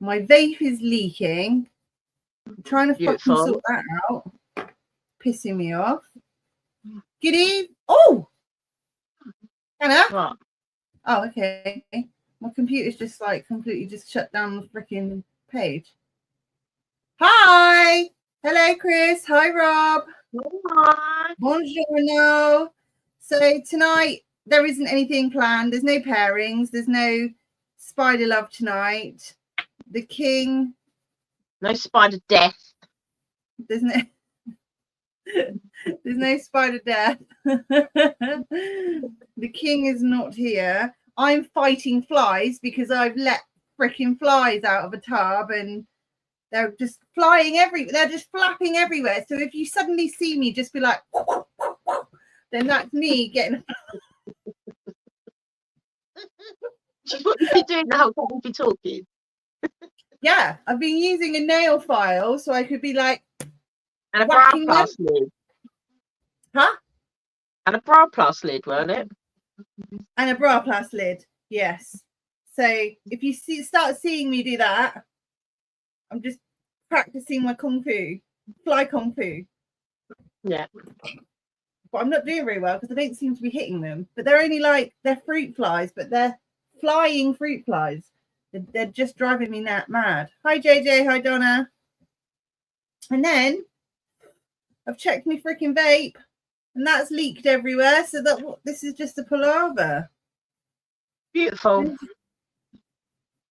My vape is leaking. I'm trying to fucking sort that out. Pissing me off. Good evening. Oh! Hannah? What? Oh, okay. My computer's just like completely just shut down the freaking page. Hi! Hello, Chris. Hi, Rob. Hi. Buongiorno. So tonight there isn't anything planned. There's no pairings. There's no spider love tonight. The king. No spider death. There's no. There's no spider death. The king is not here. I'm fighting flies because I've let freaking flies out of a tub and they're just flying everywhere. They're just flapping everywhere. So if you suddenly see me just be like, then that's me getting. What have you been doing the whole time we'll be talking? Yeah, I've been using a nail file so I could be like. And a bra plus lid. Huh? And a bra plus lid, weren't it? And a bra plus lid, yes. So if you start seeing me do that, I'm just practicing my kung fu, fly kung fu. Yeah. But I'm not doing very well because I don't seem to be hitting them. But they're only like, they're fruit flies, but they're flying fruit flies. They're just driving me mad. Hi, JJ. Hi, Donna. And then I've checked my freaking vape and that's leaked everywhere. So that this is just a palaver. Beautiful.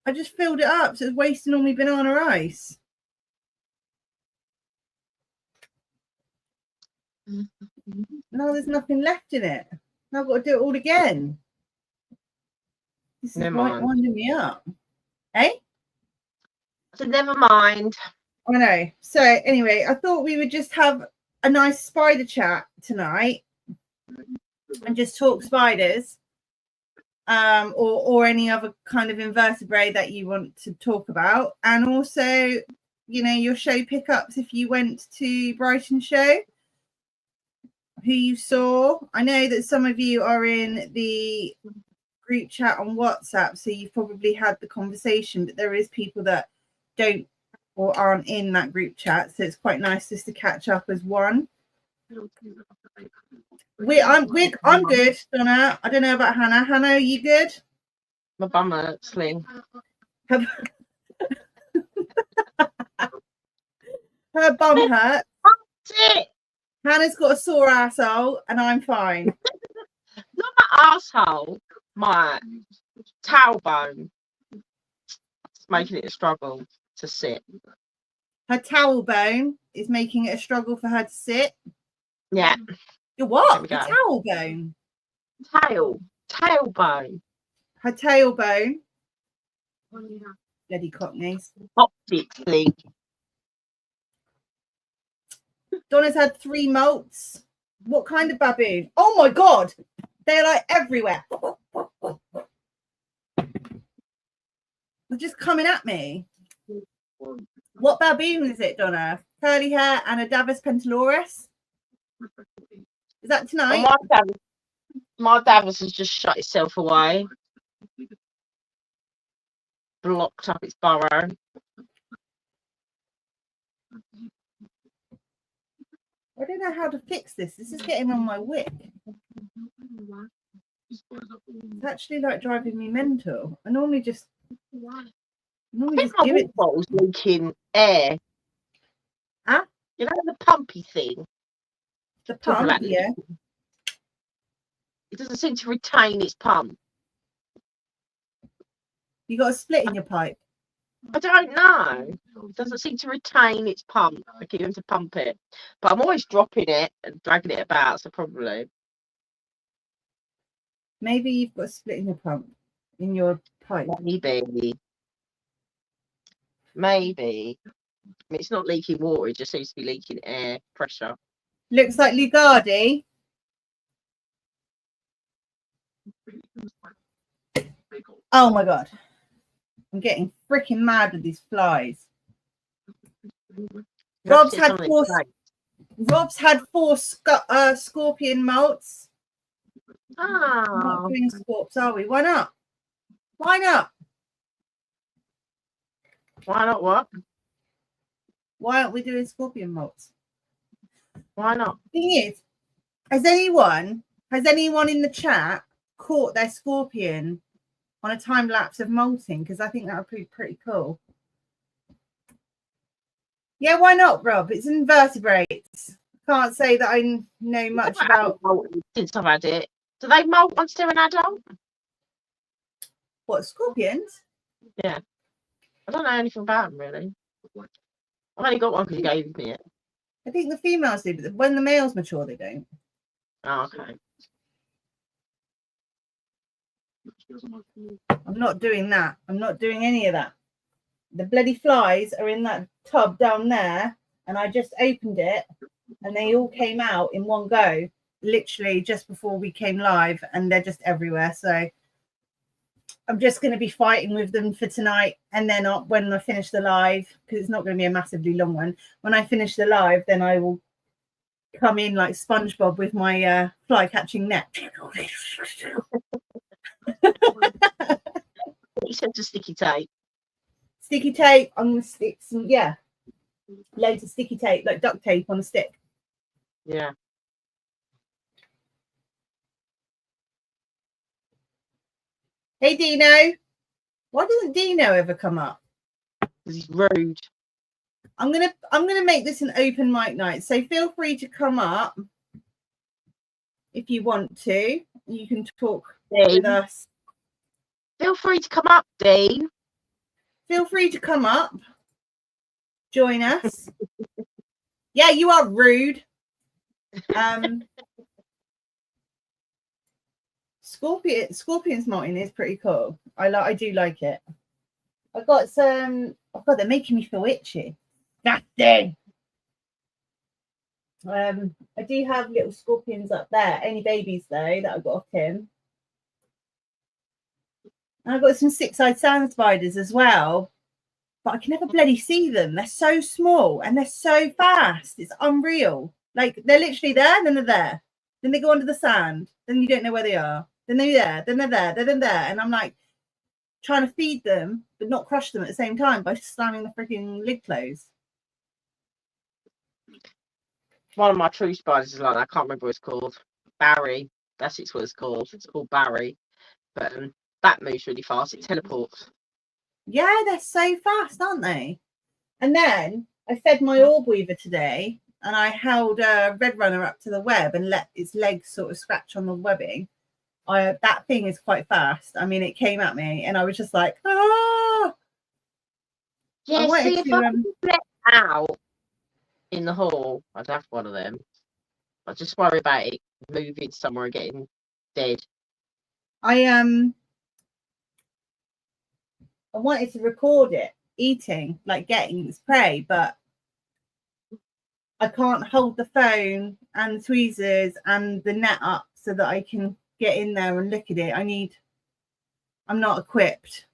I just filled it up, so it's wasting all my banana ice. Now there's nothing left in it. Now I've got to do it all again. This is winding me up. Eh? So never mind. I know. So anyway, I thought we would just have a nice spider chat tonight and just talk spiders. Or any other kind of invertebrate that you want to talk about. And also, you know, your show pickups if you went to Brighton show, who you saw. I know that some of you are in the group chat on WhatsApp, so you've probably had the conversation, but there is people that don't or aren't in that group chat, so it's quite nice just to catch up as one. I'm good, Donna. I don't know about Hannah. Hannah, are you good? My bum hurts, Lee. Her bum hurts. That's it. Hannah's got a sore asshole, and I'm fine. Not my asshole, my tailbone. It's making it a struggle to sit. Her tailbone is making it a struggle for her to sit. Yeah. Your what? Her tailbone. Tailbone. Her tailbone. Bloody cockneys. Optically. Donna's had 3 molts. What kind of baboon? Oh my god! They're like everywhere. They're just coming at me. What baboon is it, Donna? Curly hair and a Davus pentaloris? Is that tonight? Well, my Davos has just shut itself away. Blocked up its burrow. I don't know how to fix this. This is getting on my wick. It's actually like driving me mental. I normally just give it. Bottle's leaking air. Huh? You know the pumpy thing. The pump, yeah. It doesn't seem to retain its pump. You got a split in your pipe? I don't know. It doesn't seem to retain its pump. I keep having to pump it. But I'm always dropping it and dragging it about, so probably. Maybe you've got a split in your pump, in your pipe. Maybe. I mean, it's not leaking water, it just seems to be leaking air pressure. Looks like Lugardi. Oh my god. I'm getting freaking mad with these flies. Rob's had 4 scorpion molts. Oh. We're not doing scorps, are we? Why not? Why not? Why not? What? Why aren't we doing scorpion molts? Why not? Thing is, has anyone in the chat caught their scorpion on a time lapse of molting? Because I think that would be pretty cool. Yeah, why not, Rob? It's invertebrates. Can't say that I know much about. Since I've had it, do they molt once they're an adult? What, scorpions? Yeah, I don't know anything about them really. I've only got one because you gave me it. I think the females do, but when the males mature, they don't. Oh, okay. I'm not doing that. I'm not doing any of that. The bloody flies are in that tub down there, and I just opened it, and they all came out in one go, literally just before we came live, and they're just everywhere. So I'm just going to be fighting with them for tonight, and then when I finish the live, because it's not going to be a massively long one, when I finish the live, then I will come in like SpongeBob with my fly catching net. You said to sticky tape. Sticky tape. I'm going to stick some, loads of sticky tape, like duct tape on a stick. Yeah. Hey, Dino. Why doesn't Dino ever come up? Because he's rude. I'm gonna make this an open mic night, so feel free to come up if you want to. You can talk with us. Feel free to come up, Dean. Feel free to come up. Join us. Yeah, you are rude. Scorpion's molting is pretty cool. I do like it. I've got some. Oh God, they're making me feel itchy. Nasty. I do have little scorpions up there. Only babies though that I got off him. And I've got some six-eyed sand spiders as well, but I can never bloody see them. They're so small and they're so fast. It's unreal. Like they're literally there, then they're there. Then they go under the sand. Then you don't know where they are. Then they're there. Then they're there. Then they're there. And I'm like trying to feed them, but not crush them at the same time by slamming the freaking lid closed. One of my true spiders is like that. I can't remember what it's called. Barry. That's what it's called. It's called Barry. But that moves really fast. It teleports. Yeah, they're so fast, aren't they? And then I fed my orb weaver today, and I held a red runner up to the web and let its legs sort of scratch on the webbing. That thing is quite fast. I mean, it came at me, and I was just like, ah. Yeah, see, if I let out in the hall, I'd have one of them. I just worry about it moving somewhere and getting dead. I wanted to record it eating, like getting its prey, but I can't hold the phone and the tweezers and the net up so that I can get in there and look at it. I'm not equipped.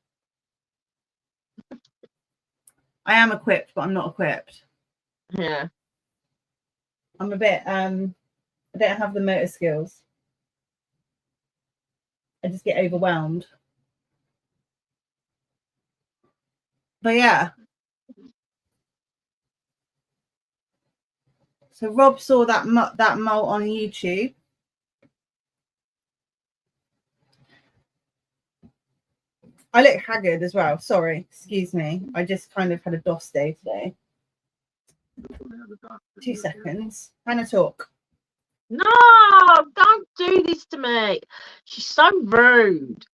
I am equipped, but I'm not equipped. Yeah. I'm a bit, I don't have the motor skills. I just get overwhelmed. But yeah. So Rob saw that molt on YouTube. I look haggard as well. Sorry, excuse me. I just kind of had a DOS day today. 2 seconds. Hannah, talk. No, don't do this to me. She's so rude.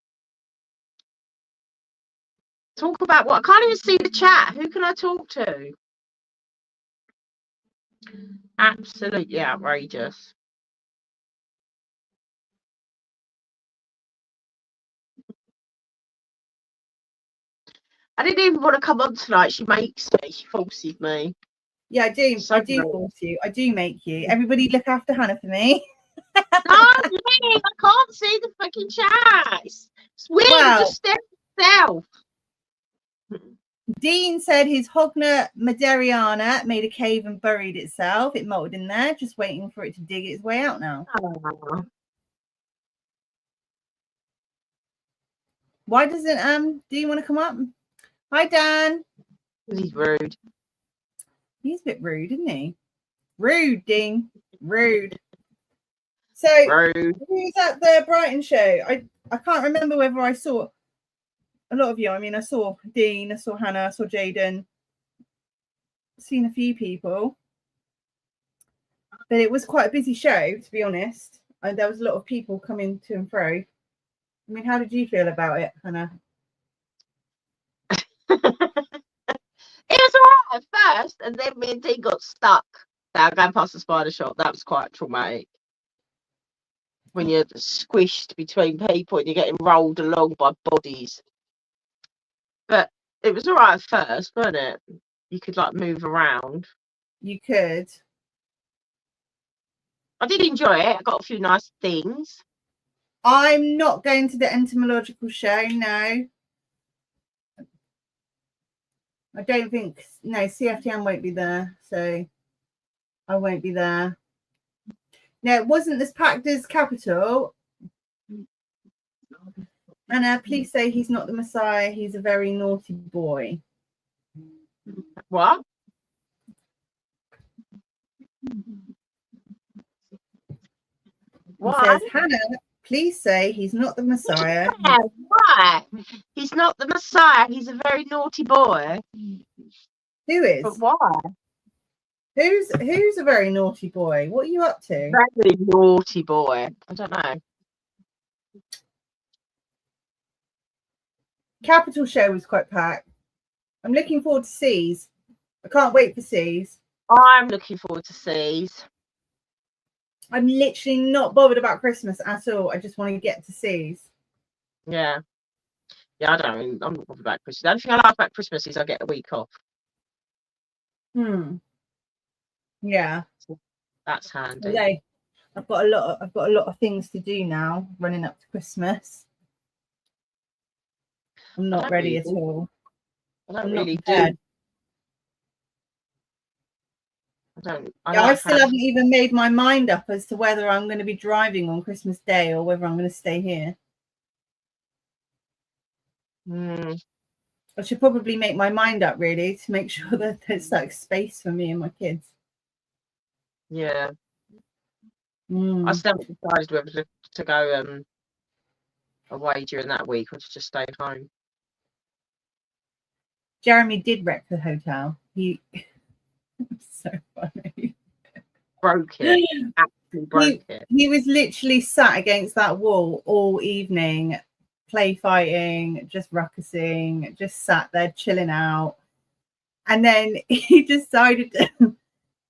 Talk about what? I can't even see the chat. Who can I talk to? Absolutely outrageous. I didn't even want to come on tonight. She makes me. She forces me. Yeah, I do. So I do force you. I do make you. Everybody look after Hannah for me. No, I can't see the fucking chat. It's weird. Well, just stare at itself. Dean said his Hogna Maderiana made a cave and buried itself. It molted in there, just waiting for it to dig its way out now. Oh. Why doesn't do you want to come up? Hi, Dan. He's rude. He's a bit rude, isn't he? Rude, Dean. Rude. So Rude. who's at the Brighton show? I can't remember whether I saw a lot of you. I mean, I saw Dean, I saw Hannah, I saw Jaden. Seen a few people. But it was quite a busy show, to be honest. And there was a lot of people coming to and fro. I mean, how did you feel about it, Hannah? It was alright at first, and then me and Dean got stuck going past the spider shop. That was quite traumatic. When you're squished between people and you're getting rolled along by bodies. But it was alright at first, wasn't it? You could like move around. You could. I did enjoy it. I got a few nice things. I'm not going to the entomological show, no. I don't think, no, CFTM won't be there, so I won't be there. No, it wasn't as packed as Capital. And please say he's not the Messiah. He's a very naughty boy. What? He says, Hannah, please say he's not the Messiah. Yeah, why? He's not the Messiah. He's a very naughty boy. Who is? But why? Who's a very naughty boy? What are you up to? Very naughty boy. I don't know. Capital show was quite packed. I'm looking forward to C's. I can't wait for C's. I'm looking forward to C's. I'm literally not bothered about Christmas at all. I just want to get to C's. Yeah. Yeah, I'm not bothered about Christmas. The only thing I like about Christmas is I get a week off. Yeah. That's handy. Okay. I've got a lot of things to do now running up to Christmas. I'm not ready at all. I don't really do. I still haven't even made my mind up as to whether I'm going to be driving on Christmas Day or whether I'm going to stay here. I should probably make my mind up really to make sure that there's like space for me and my kids. Yeah. I still haven't decided whether to go away during that week or to just stay home. Jeremy did wreck the hotel. He so funny. Broke it. Actually broke it. He was literally sat against that wall all evening, play fighting, just ruckusing, just sat there chilling out. And then he decided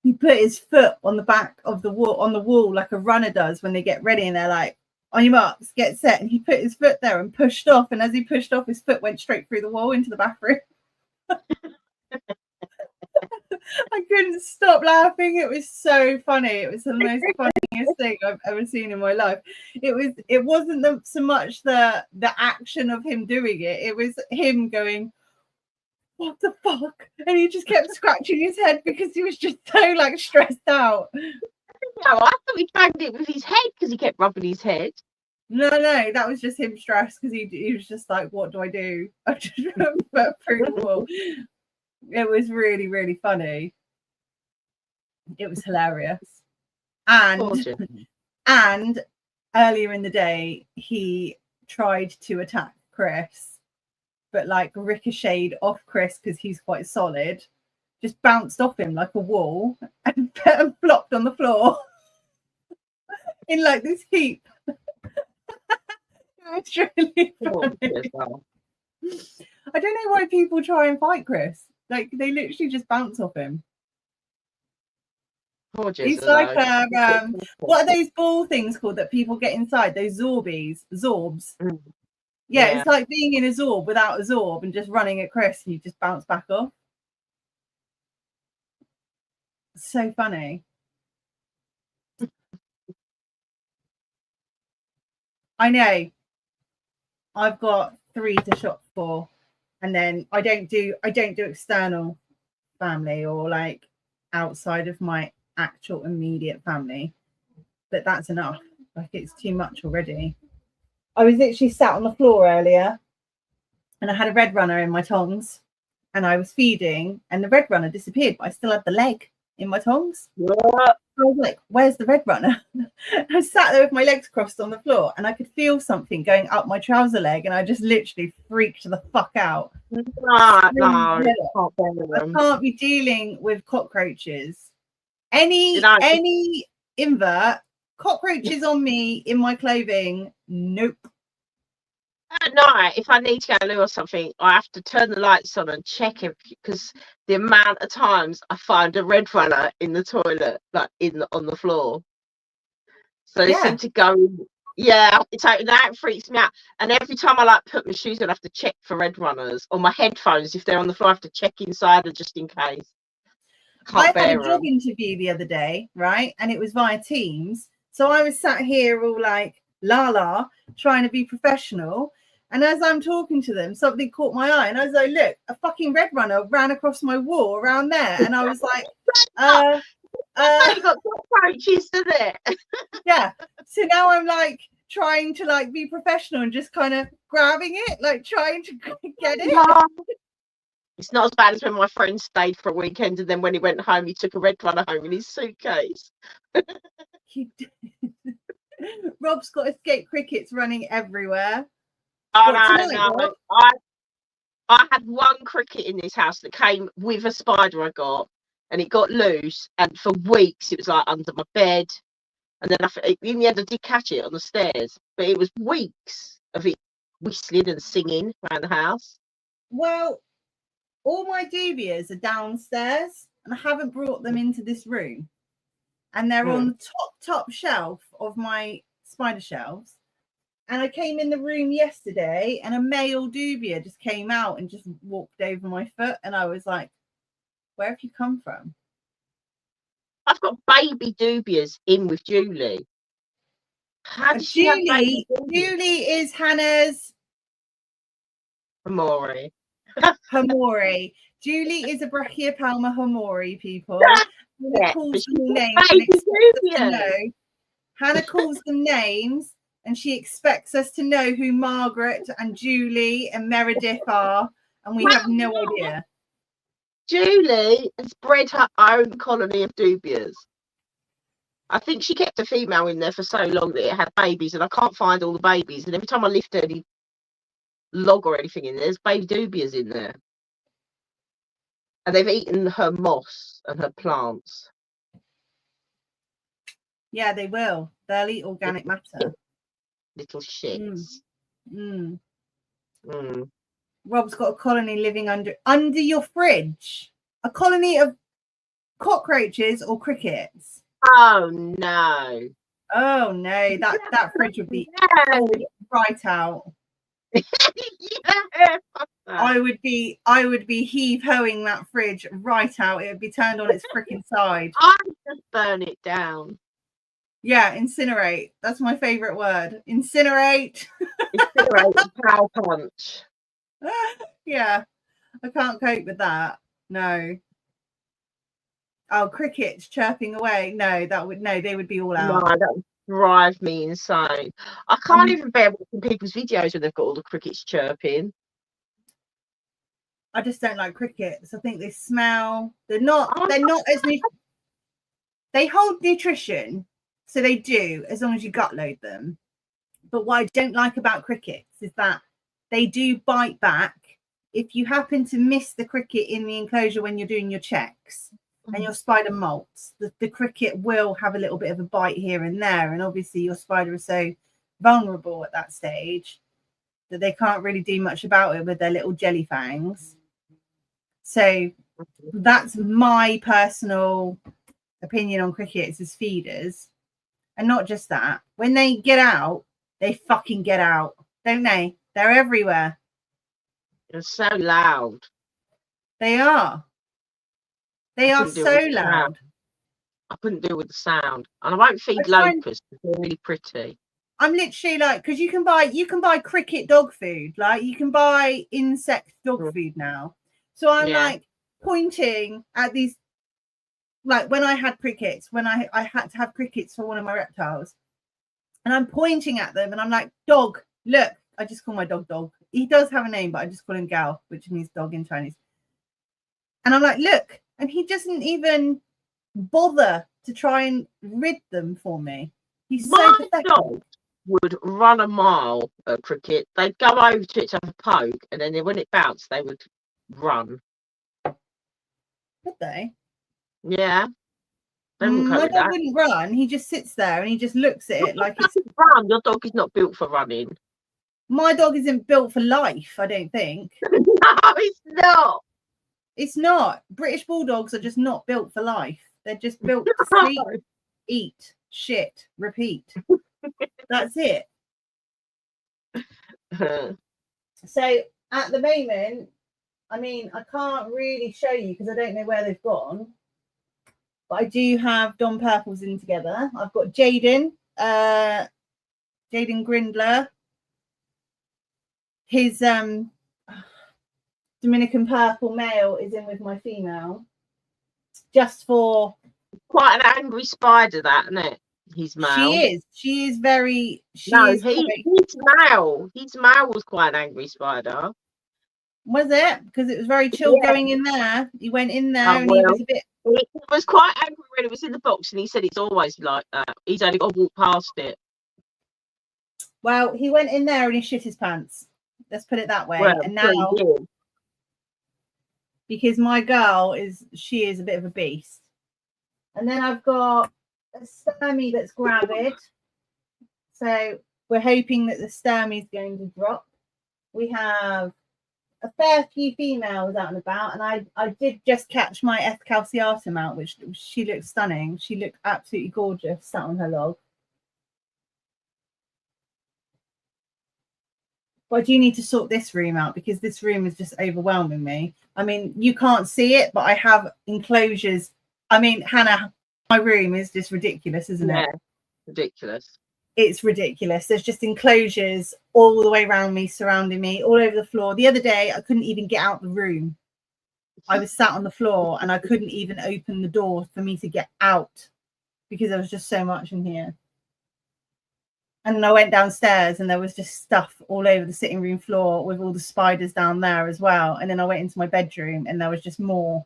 he put his foot on the back of the wall like a runner does when they get ready and they're like, on your marks, get set. And he put his foot there and pushed off. And as he pushed off, his foot went straight through the wall into the bathroom. I couldn't stop laughing. It was so funny. It was the most funniest thing I've ever seen in my life. It wasn't so much the action of him doing it. It was him going, what the fuck? And he just kept scratching his head because he was just so like stressed out. No, I thought he banged it with his head because he kept rubbing his head. No, that was just him stressed because he was just like, what do I do? I just put through the wall. It was really, really funny. It was hilarious. And earlier in the day, he tried to attack Chris, but like ricocheted off Chris because he's quite solid, just bounced off him like a wall and flopped on the floor in like this heap. It's really funny. I don't know why people try and fight Chris. Like they literally just bounce off him. He's like what are those ball things called that people get inside? Those zorbs. Yeah, it's like being in a zorb without a zorb and just running at Chris and you just bounce back off. So funny. I know. I've got 3 to shop for, and then I don't do external family or like outside of my actual immediate family, but that's enough. Like it's too much already. I was literally sat on the floor earlier and I had a red runner in my tongs and I was feeding, and the red runner disappeared, but I still had the leg in my tongs. What? I was like, where's the red runner? I sat there with my legs crossed on the floor, and I could feel something going up my trouser leg, and I just literally freaked the fuck out. No, I can't be dealing with cockroaches. Any invert, cockroaches on me in my clothing, nope. At night, if I need to go loo or something, I have to turn the lights on and check it, because the amount of times I find a red runner in the toilet, like on the floor. So they seem to go. Yeah, that freaks me out. And every time I like put my shoes on, I have to check for red runners. Or my headphones, if they're on the floor, I have to check inside them just in case. I had a job interview the other day, right? And it was via Teams. So I was sat here all like la trying to be professional. And as I'm talking to them, something caught my eye. And I was like, look, a fucking red runner ran across my wall around there. And I was like, you got cockroaches, isn't it? Yeah. So now I'm like trying to like be professional and just kind of grabbing it, like trying to get it. It's not as bad as when my friend stayed for a weekend, and then when he went home, he took a red runner home in his suitcase. Rob's got escape crickets running everywhere. Oh, no. I had one cricket in this house that came with a spider I got, and it got loose, and for weeks it was like under my bed, and then in the end I did catch it on the stairs, but it was weeks of it whistling and singing around the house. Well, all my dubias are downstairs, and I haven't brought them into this room, and they're on the top shelf of my spider shelves. And I came in the room yesterday, and a male dubia just came out and just walked over my foot, and I was like, where have you come from? I've got baby dubias in with Julie. How does she have baby dubias? Julie is Hannah's Hamori. Hamori. Julie is a Brachiopelma Hamori, people. Yeah, calls them names. Hannah calls them names, and she expects us to know who Margaret and Julie and Meredith are, and we have no idea. Julie has bred her own colony of dubias. I think she kept a female in there for so long that it had babies, and I can't find all the babies. And every time I lift any log or anything in there, there's baby dubias in there. And they've eaten her moss and her plants. Yeah, they will. They'll eat organic matter. Little shits. Rob's got a colony living under your fridge. A colony of cockroaches or crickets. Oh no. Oh no, that fridge would be right out. Yeah. I would be heave-hoing that fridge right out. It would be turned on its freaking side. I'd just burn it down. Yeah, incinerate. That's my favorite word. Incinerate. Incinerate and power punch. Yeah, I can't cope with that. No. Oh, crickets chirping away. No, they would be all out. No, that would drive me insane. I can't even bear watching people's videos when they've got all the crickets chirping. I just don't like crickets. I think they smell. They're not as they hold nutrition, so they do, as long as you gut load them. But what I don't like about crickets is that they do bite back. If you happen to miss the cricket in the enclosure when you're doing your checks and your spider molts, the cricket will have a little bit of a bite here and there. And obviously your spider is so vulnerable at that stage that they can't really do much about it with their little jelly fangs. So that's my personal opinion on crickets as feeders. And not just that, when they get out, they fucking get out, don't they? They're everywhere. They're so loud. They are. They are so loud. I couldn't deal with the sound. And I won't feed locusts. They're really pretty. I'm literally like, because you can buy cricket dog food, like you can buy insect dog food now. So I'm like pointing at these, like when I had crickets, when I had to have crickets for one of my reptiles, and I'm pointing at them and I'm like, dog, look. I just call my dog. He does have a name, but I just call him Gal, which means dog in Chinese. And I'm like, look, and he doesn't even bother to try and rid them for me. He's so My pathetic. dog would run a mile at cricket. They'd go over to it to have a poke, and then when it bounced, they would run. Would they? Yeah. They wouldn't cope My with dog that. wouldn't run. He just sits there and he just looks at it like it's. Run. Your dog is not built for running. My dog isn't built for life, I don't think. No, it's not. It's not. British Bulldogs are just not built for life. They're just built to sleep, eat, shit, repeat. That's it. So at the moment, I mean, I can't really show you because I don't know where they've gone. But I do have Don Purples in together. I've got Jaden, Jaden Grindler. His Dominican Purple male is in with my female. Just for quite an angry spider, that, isn't it? He's male. She is very. He's male. His male was quite an angry spider. Was it? Because it was very chill going in there. He went in there and he was a bit. He was quite angry when it was in the box, and he said it's always like that. He's only got to walk past it. Well, he went in there and he shit his pants. Let's put it that way. Well, and now, because my girl is a bit of a beast. And then I've got a Sturmy that's gravid. So we're hoping that the Sturmy's going to drop. We have a fair few females out and about, and I did just catch my F. calceatum out, which she looked stunning. She looked absolutely gorgeous sat on her log. But I do need to sort this room out because this room is just overwhelming me. I mean, you can't see it, but I have enclosures. I mean, Hannah, my room is just ridiculous, isn't it? Ridiculous. It's ridiculous. There's just enclosures all the way around me, surrounding me, all over the floor. The other day, I couldn't even get out the room. I was sat on the floor and I couldn't even open the door for me to get out because there was just so much in here. And then I went downstairs and there was just stuff all over the sitting room floor with all the spiders down there as well. And then I went into my bedroom and there was just more.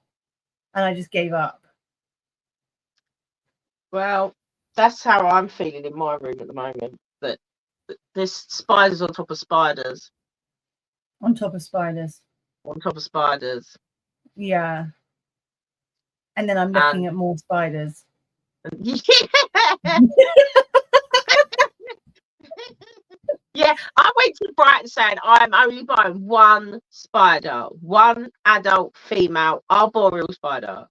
And I just gave up. Well, that's how I'm feeling in my room at the moment. That there's spiders on top of spiders. On top of spiders. On top of spiders. Yeah. And then I'm looking at more spiders. Yeah, I went to Brighton saying I'm only buying one spider, one adult female arboreal spider.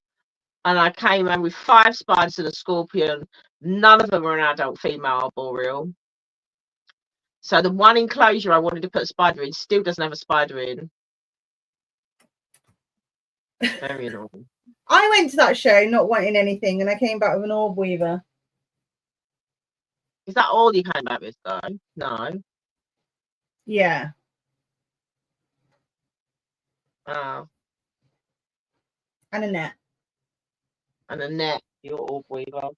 And I came in with 5 spiders and a scorpion. None of them were an adult female arboreal. So the one enclosure I wanted to put a spider in still doesn't have a spider in. Very annoying. I went to that show not wanting anything and I came back with an orb weaver. Is that all you came back with though? No. Yeah. Oh. And a net. And a net, your orb weaver.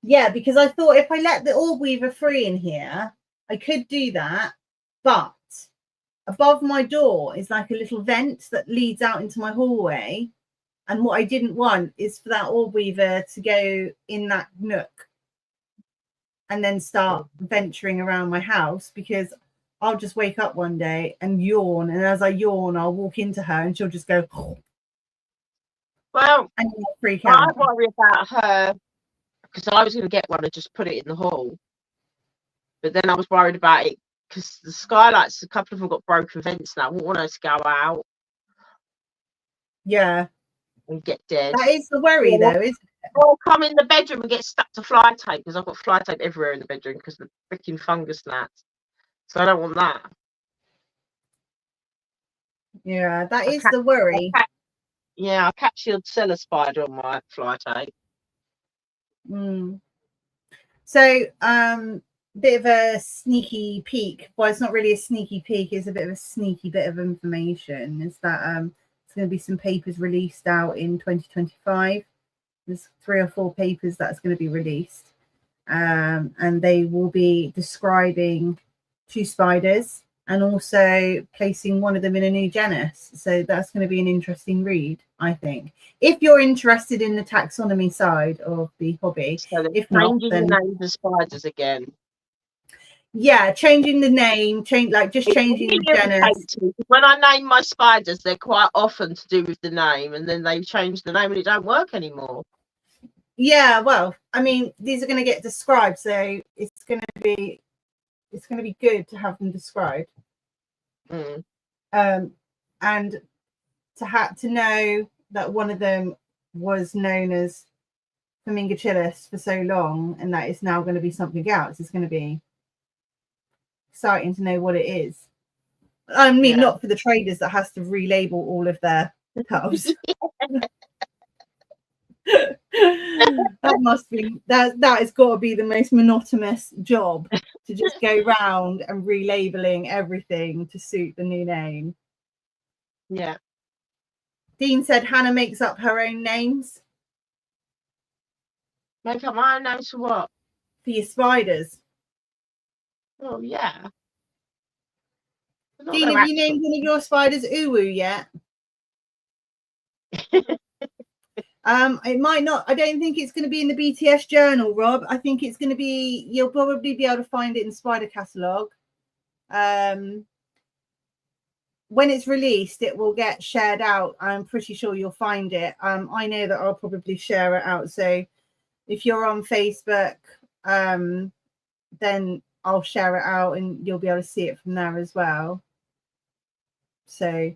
Yeah, because I thought if I let the orb weaver free in here, I could do that. But above my door is like a little vent that leads out into my hallway. And what I didn't want is for that orb weaver to go in that nook and then start venturing around my house, because I'll just wake up one day and yawn. And as I yawn, I'll walk into her and she'll just go. Well, and I'll freak out. I worry about her because I was going to get one and just put it in the hall. But then I was worried about it because the skylights, a couple of them got broken vents now. I wouldn't want her to go out. Yeah. And get dead. That is the worry, though, isn't it? Or come in the bedroom and get stuck to fly tape, because I've got fly tape everywhere in the bedroom because the freaking fungus gnats. So I don't want that. Yeah, that is the worry. I captured cellar spider on my fly tape. So, bit of a sneaky peek. Well, it's not really a sneaky peek. It's a bit of a sneaky bit of information. Is that it's going to be some papers released out in 2025. There's 3 or 4 papers that's going to be released, and they will be describing 2 spiders and also placing one of them in a new genus. So that's going to be an interesting read, I think, if you're interested in the taxonomy side of the hobby. So they're If not, changing then the names of spiders again. yeah, changing the name, changing It the genus. irritates me, 'cause when I name my spiders, they're quite often to do with the name, and then they change the name and it don't work anymore. Yeah, well, I mean, these are going to get described, so it's going to be good to have them described. And to know that one of them was known as Flamingocillis for so long, and that it's now going to be something else. It's going to be exciting to know what it is. I mean, not for the traders that has to relabel all of their tubs. That has got to be the most monotonous job, to just go round and relabeling everything to suit the new name. Yeah. Dean said Hannah makes up her own names. Make up my own names for what? For your spiders. Oh yeah. Dean, have you named one of your spiders Uwu yet? It might not. I don't think it's going to be in the BTS journal, Rob. I think it's going to be, you'll probably be able to find it in Spider Catalogue. When it's released, it will get shared out. I'm pretty sure you'll find it. I know that I'll probably share it out. So if you're on Facebook, then I'll share it out and you'll be able to see it from there as well. So,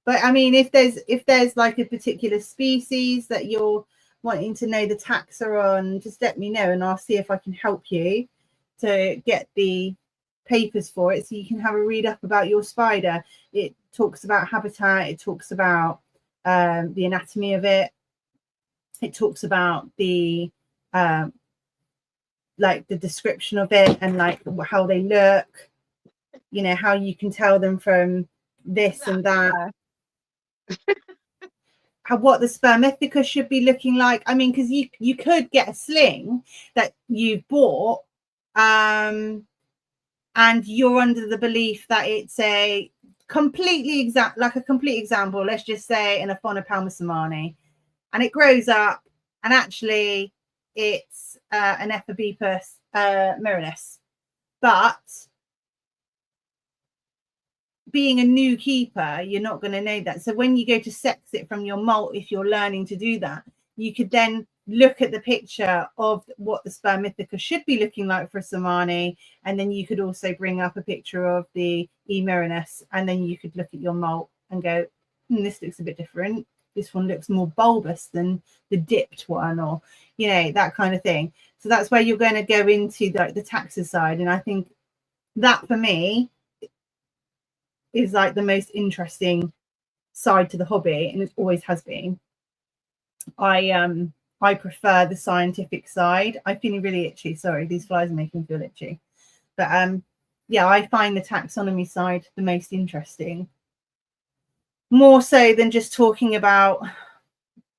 but I mean, if there's like a particular species that you're wanting to know the taxa on, just let me know and I'll see if I can help you to get the papers for it, so you can have a read up about your spider. It talks about habitat, it talks about the anatomy of it, it talks about the like the description of it and like how they look, you know, how you can tell them from this and that. What the spermithecus should be looking like. I mean, because you could get a sling that you've bought and you're under the belief that it's a completely complete example, let's just say an Aphona palmasamani, and it grows up and actually it's an Ephebepus mirinus. But being a new keeper, you're not going to know that. So when you go to sex it from your molt, if you're learning to do that, you could then look at the picture of what the spermithecus should be looking like for a Samani, and then you could also bring up a picture of the E. mirinus, and then you could look at your molt and go, this looks a bit different. This one looks more bulbous than the dipped one, or, you know, that kind of thing. So that's where you're going to go into the taxa side. And I think that for me is like the most interesting side to the hobby, and it always has been. I prefer the scientific side. I'm feeling really itchy. Sorry, these flies are making me feel itchy. But yeah, I find the taxonomy side the most interesting. More so than just talking about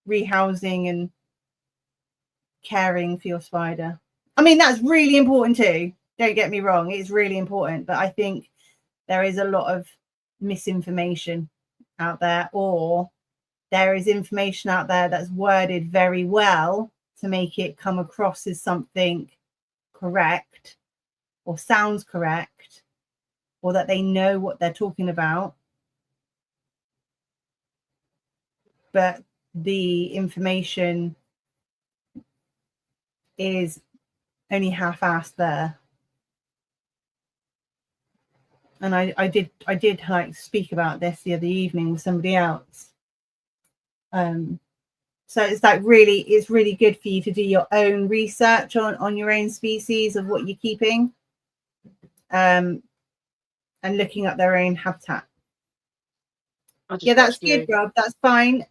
rehousing and caring for your spider. I mean, that's really important too. Don't get me wrong, it's really important. But I think there is a lot of misinformation out there, or there is information out there that's worded very well to make it come across as something correct or sounds correct, or that they know what they're talking about. But the information is only half-assed there. And I did like speak about this the other evening with somebody else. So it's like it's really good for you to do your own research on your own species of what you're keeping, and looking at their own habitat. Yeah, that's good, Rob. That's fine.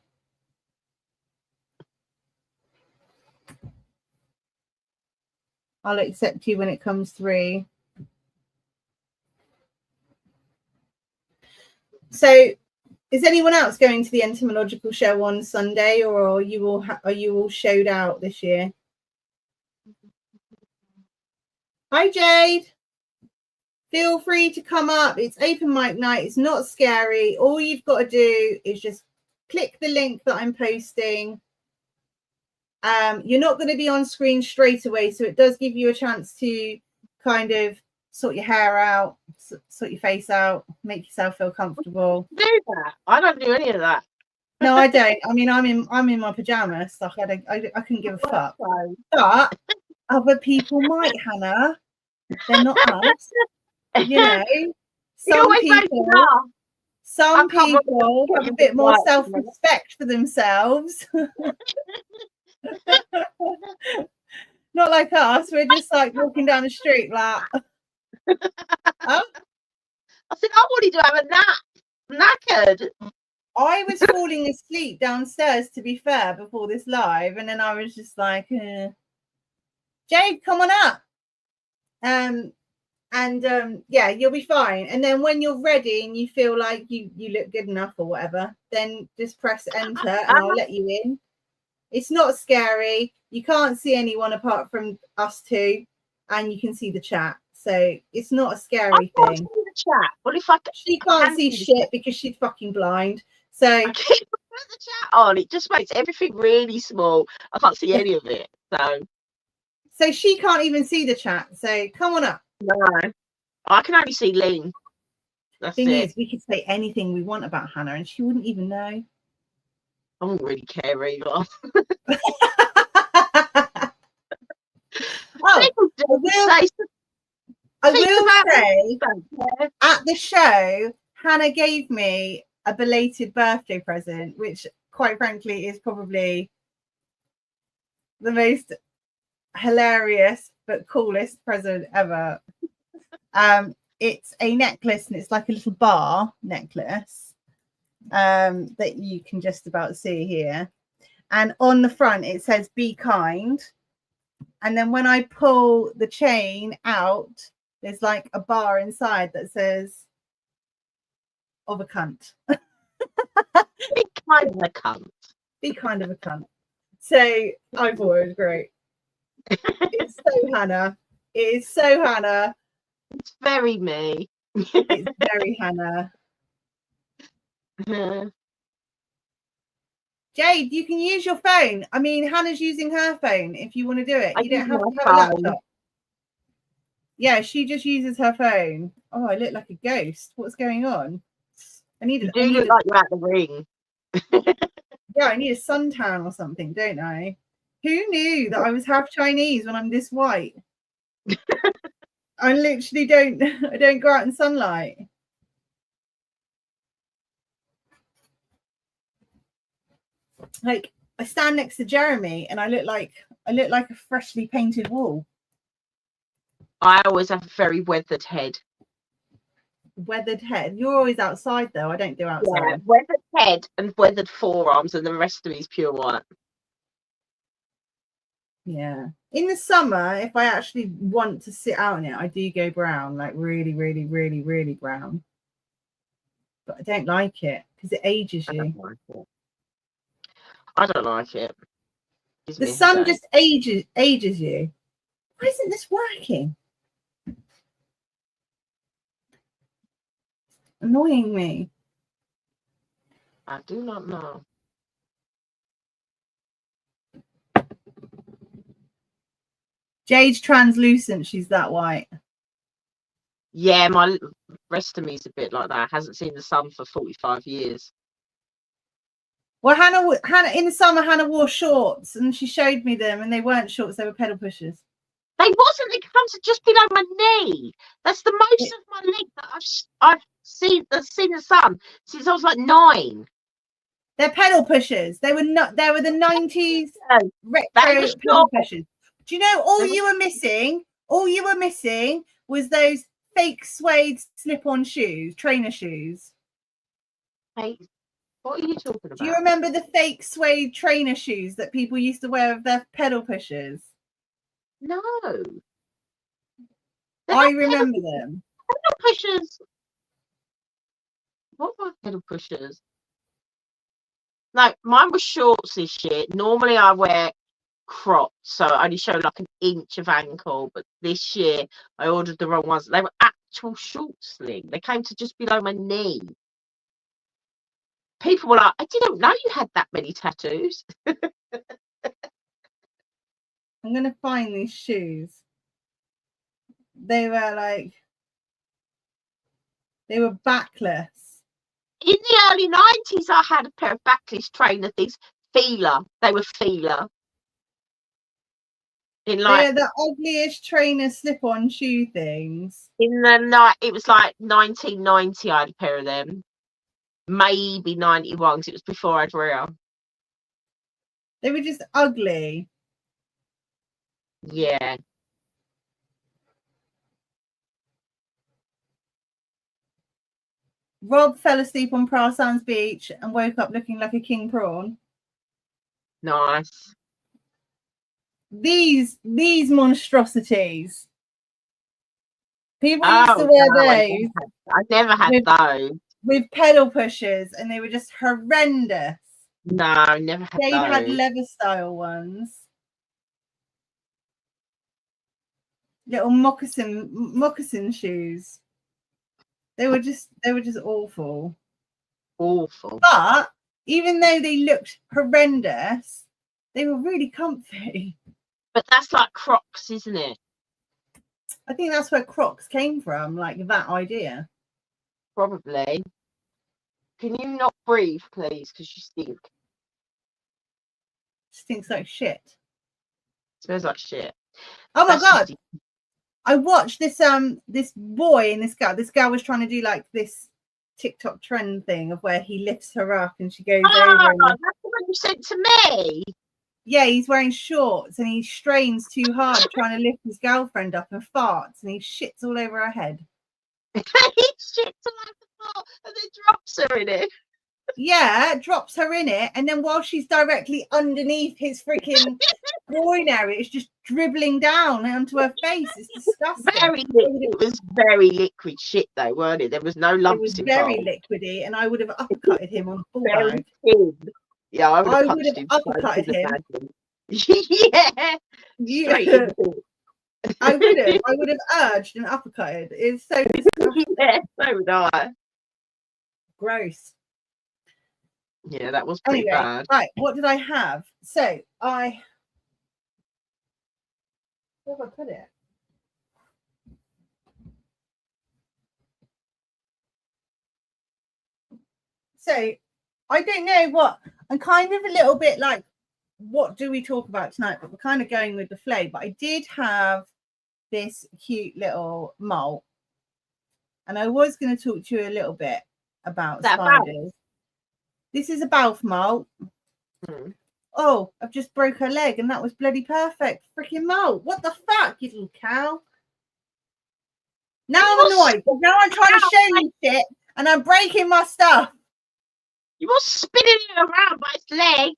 I'll accept you when it comes through. So is anyone else going to the entomological show on Sunday, or are you all showed out this year? Hi, Jade. feel free to come up. It's open mic night. It's not scary. All you've got to do is just click the link that I'm posting. You're not going to be on screen straight away, so it does give you a chance to kind of sort your hair out, sort your face out, make yourself feel comfortable. Do that. I don't do any of that. No, I don't. I mean, I'm in my pajamas. Like I couldn't give a fuck. But other people might, Hannah. They're not us. You know, some people have a bit more self-respect for themselves. Not like us. We're just like walking down the street like. Huh? I said I wanted to have a nap. Knackered. I was falling asleep downstairs, to be fair, before this live, and then I was just like, Jade, come on up. Yeah, you'll be fine. And then when you're ready and you feel like you look good enough or whatever, then just press enter and I'll let you in. It's not scary. You can't see anyone apart from us two, and you can see the chat. So it's not a scary thing. See the chat. Well, if she can't see shit because she's fucking blind. So I keep the chat on. It just makes everything really small. I can't see any of it. So she can't even see the chat. So come on up. No, I can only see Lean. Thing is, we could say anything we want about Hannah, and she wouldn't even know. I wouldn't really care either. I will say at the show, Hannah gave me a belated birthday present, which quite frankly is probably the most hilarious but coolest present ever. It's a necklace, and it's like a little bar necklace that you can just about see here. And on the front, it says, "Be kind." And then when I pull the chain out, there's like a bar inside that says, "Of a cunt." Be kind of a cunt. Be kind of a cunt. So I thought it was great. It's so Hannah. It is so Hannah. It's very me. It's very Hannah. Jade, you can use your phone. I mean, Hannah's using her phone if you want to do it. You don't have to have a laptop. Yeah, she just uses her phone. Oh, I look like a ghost. What's going on? You look like you're at the ring. Yeah, I need a suntan or something, don't I? Who knew that I was half Chinese when I'm this white? I literally I don't go out in sunlight. Like, I stand next to Jeremy and I look like a freshly painted wall. I always have a very weathered head. Weathered head? You're always outside though. I don't do outside. Yeah, weathered head and weathered forearms, and the rest of me is pure white. Yeah. In the summer, if I actually want to sit out in it, I do go brown, like really, really, really, really brown. But I don't like it because it ages you. I don't like it. The sun just ages you. Why isn't this working? Annoying me. I do not know. Jade's translucent. She's that white. Yeah, my rest of me is a bit like that. Hasn't seen the sun for 45 years. Well, Hannah, in the summer, Hannah wore shorts, and she showed me them, and they weren't shorts; they were pedal pushers. They wasn't. They come to just below my knee. That's the most of my leg that I've seen the sun since I was like 9. They're pedal pushers. They were not. They were the 90s retro pedal pushers. Do you know all you were missing? All you were missing was those fake suede slip-on shoes, trainer shoes. Hey, what are you talking about? Do you remember the fake suede trainer shoes that people used to wear with their pedal pushers? No. I remember them. Pedal pushers. What were pedal pushers? No, mine was shorts this year. Normally I wear cropped, so I only show like an inch of ankle, but this year I ordered the wrong ones. They were actual short sling. They came to just below my knee. People were like, I didn't know you had that many tattoos. I'm going to find these shoes. They were backless. In the early 90s, I had a pair of backless trainer things. Feeler. They were feeler. They were the ugliest trainer slip-on shoe things. In the night, it was like 1990. I had a pair of them. Maybe 91, because it was before I'd real. They were just ugly. Yeah. Rob fell asleep on Pra Sands Beach and woke up looking like a king prawn. Nice. These monstrosities. People used to wear those. I never had those. With pedal pushers, and they were just horrendous. No, never had Dave those. had leather style ones. Little moccasin shoes. They were just awful. Awful. But even though they looked horrendous, they were really comfy. But that's like Crocs, isn't it? I think that's where Crocs came from, like that idea. Probably. Can you not breathe, please? Because you stink. Stinks like shit. Smells like shit. Oh my god! I watched this boy and this girl was trying to do like this TikTok trend thing of where he lifts her up and she goes over. That's the one you sent to me. Yeah, he's wearing shorts and he strains too hard trying to lift his girlfriend up and farts and he shits all over her head. He shits all over the floor and then drops her in it. Yeah, drops her in it, and then while she's directly underneath his freaking groin area, it's just dribbling down onto her face. It's disgusting. It was very liquid shit, though, weren't it? There was no lumps. It was very liquidy, and I would have uppercutted him on full bag. Yeah, I would have uppercutted him. Yeah. I would have urged and uppercutted. It's so disgusting. Yeah, so would I. Gross. Yeah, that was pretty bad. Right, what did I have? So where have I put it? So I don't know what, I'm kind of a little bit like, what do we talk about tonight? But we're kind of going with the flow. But I did have this cute little mole, and I was going to talk to you a little bit about spiders. This is a Balf mole. Oh, I've just broke her leg, and that was bloody perfect. Freaking mole. What the fuck, you little cow? Now I'm annoyed. Now I'm trying to show you shit, and I'm breaking my stuff. You were spinning it around by its leg.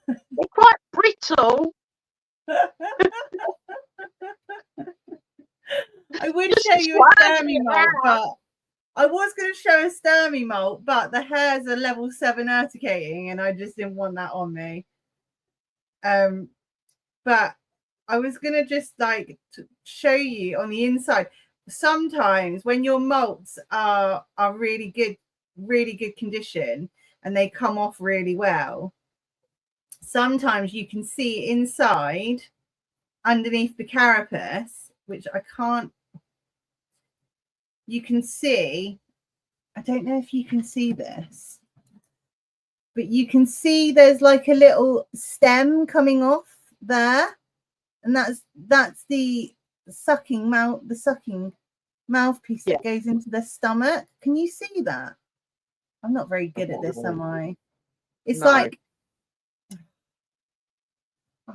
They're quite brittle. I would show you a sturmy mole, but I was going to show a sturmy mole, but the hairs are level 7 urticating, and I just didn't want that on me. But I was going to just like show you on the inside. Sometimes when your molts are really good condition and they come off really well, sometimes you can see inside underneath the carapace, which I can't, you can see, I don't know if you can see this, but you can see there's like a little stem coming off there, and that's the sucking mouthpiece that goes into the stomach. Can you see that? I'm not very good at this, am I? It's like,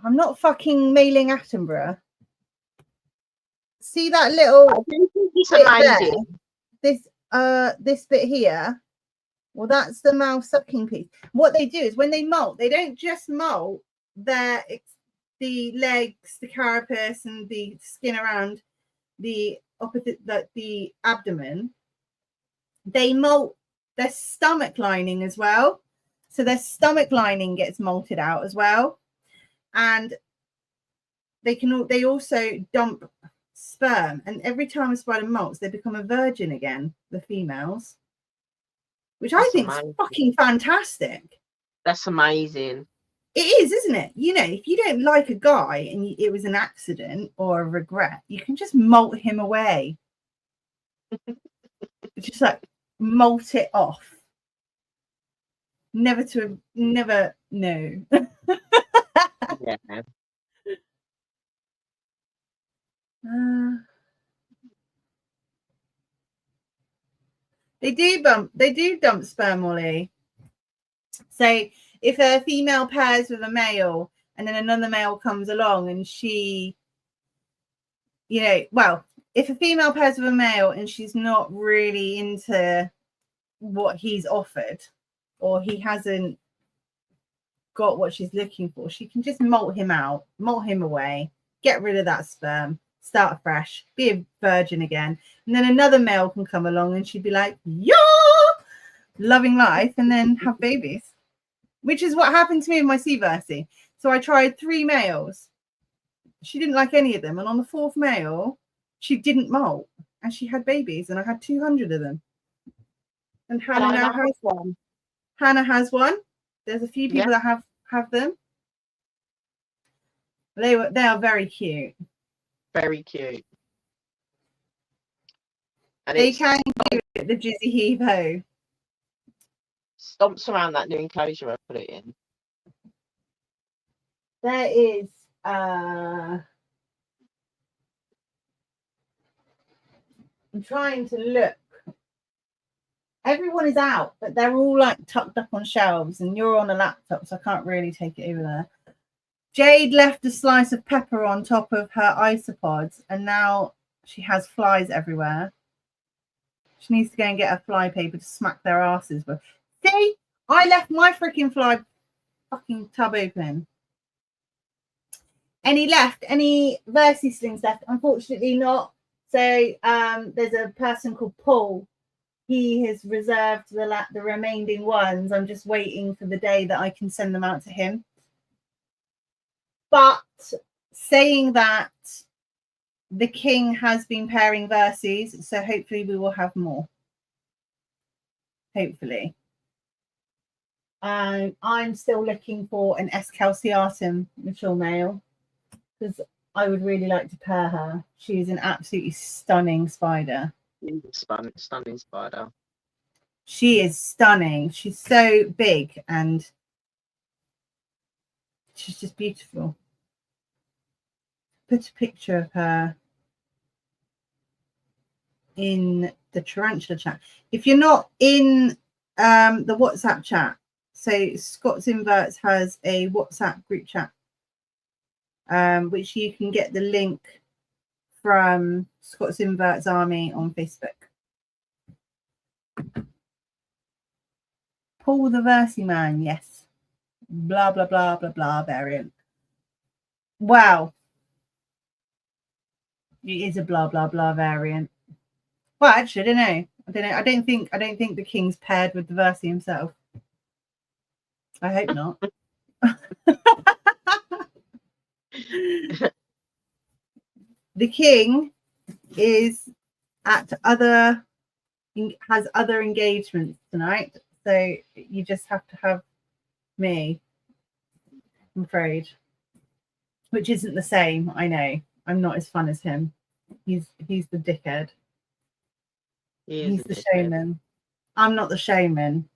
I'm not fucking Mailing Attenborough. See that little bit there? This bit here. Well, that's the mouth sucking piece. What they do is when they molt, they don't just molt the legs, the carapace, and the skin around the the abdomen. They molt their stomach lining as well. So their stomach lining gets molted out as well. And they also dump sperm, and every time a spider molts, they become a virgin again, the females, which I think is fucking fantastic. That's amazing. It is, isn't it? You know, if you don't like a guy and it was an accident or a regret, you can just molt him away. Just like molt it off. Never no. Yeah. They do dump sperm, Ollie. So if a female pairs with a male and then another male comes along and she, you know, well, if a female pairs with a male and she's not really into what he's offered, or he hasn't got what she's looking for, she can just molt him out, molt him away, get rid of that sperm, start fresh, be a virgin again. And then another male can come along and she'd be like, yeah, loving life, and then have babies, which is what happened to me with my Seaversi. So I tried 3 males. She didn't like any of them. And on the 4th male, she didn't molt and she had babies, and I had 200 of them. And Hannah now has one. Hannah has one. There's a few people that have them. They are very cute. Very cute. And they can do it, the Jizzy Heave Ho. Stomps around that new enclosure I put it in. There is I'm trying to look. Everyone is out, but they're all like tucked up on shelves, and you're on a laptop, so I can't really take it over there. Jade left a slice of pepper on top of her isopods, and now she has flies everywhere. She needs to go and get a fly paper to smack their asses with. See, I left my freaking fly fucking tub open. Any Versi slings left? Unfortunately not. So there's a person called Paul. He has reserved the remaining ones. I'm just waiting for the day that I can send them out to him. But saying that, the king has been pairing Verses, so hopefully we will have more. Hopefully. I'm still looking for an S. calceatum mature male, because I would really like to pair her. She's an absolutely stunning spider. Stunning spider. She is stunning. She's so big and she's just beautiful. Put a picture of her in the tarantula chat. If you're not in the WhatsApp chat, so Scott's Inverts has a WhatsApp group chat, which you can get the link from Scott's Inverts Army on Facebook. Paul the Versi man, yes. Blah blah blah blah blah variant. Wow. It is a blah blah blah variant. Well, actually, I don't know. I don't think the king's paired with the Versi himself. I hope not. The king has other engagements tonight, so you just have to have me, I'm afraid, which isn't the same. I know I'm not as fun as him. He's the dickhead. He's the showman. I'm not the showman.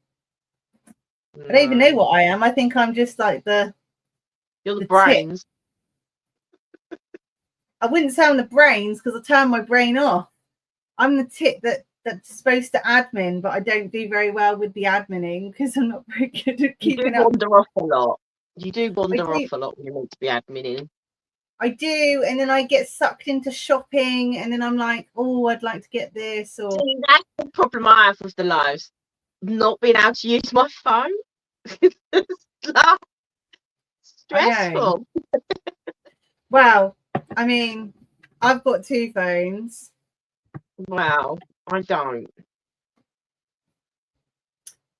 No. I don't even know what I am. I think I'm just like you're the brains. I wouldn't say I'm the brains, because I turn my brain off. I'm the tit that's supposed to admin, but I don't do very well with the adminning because I'm not very good at keeping up. You do wander off a lot. You do wander off a lot when you're meant to be adminning. I do, and then I get sucked into shopping, and then I'm like, oh, I'd like to get this. Or see, that's the problem I have with the lives. Not being able to use my phone. Stressful. Well, I mean, I've got 2 phones. Wow, I don't.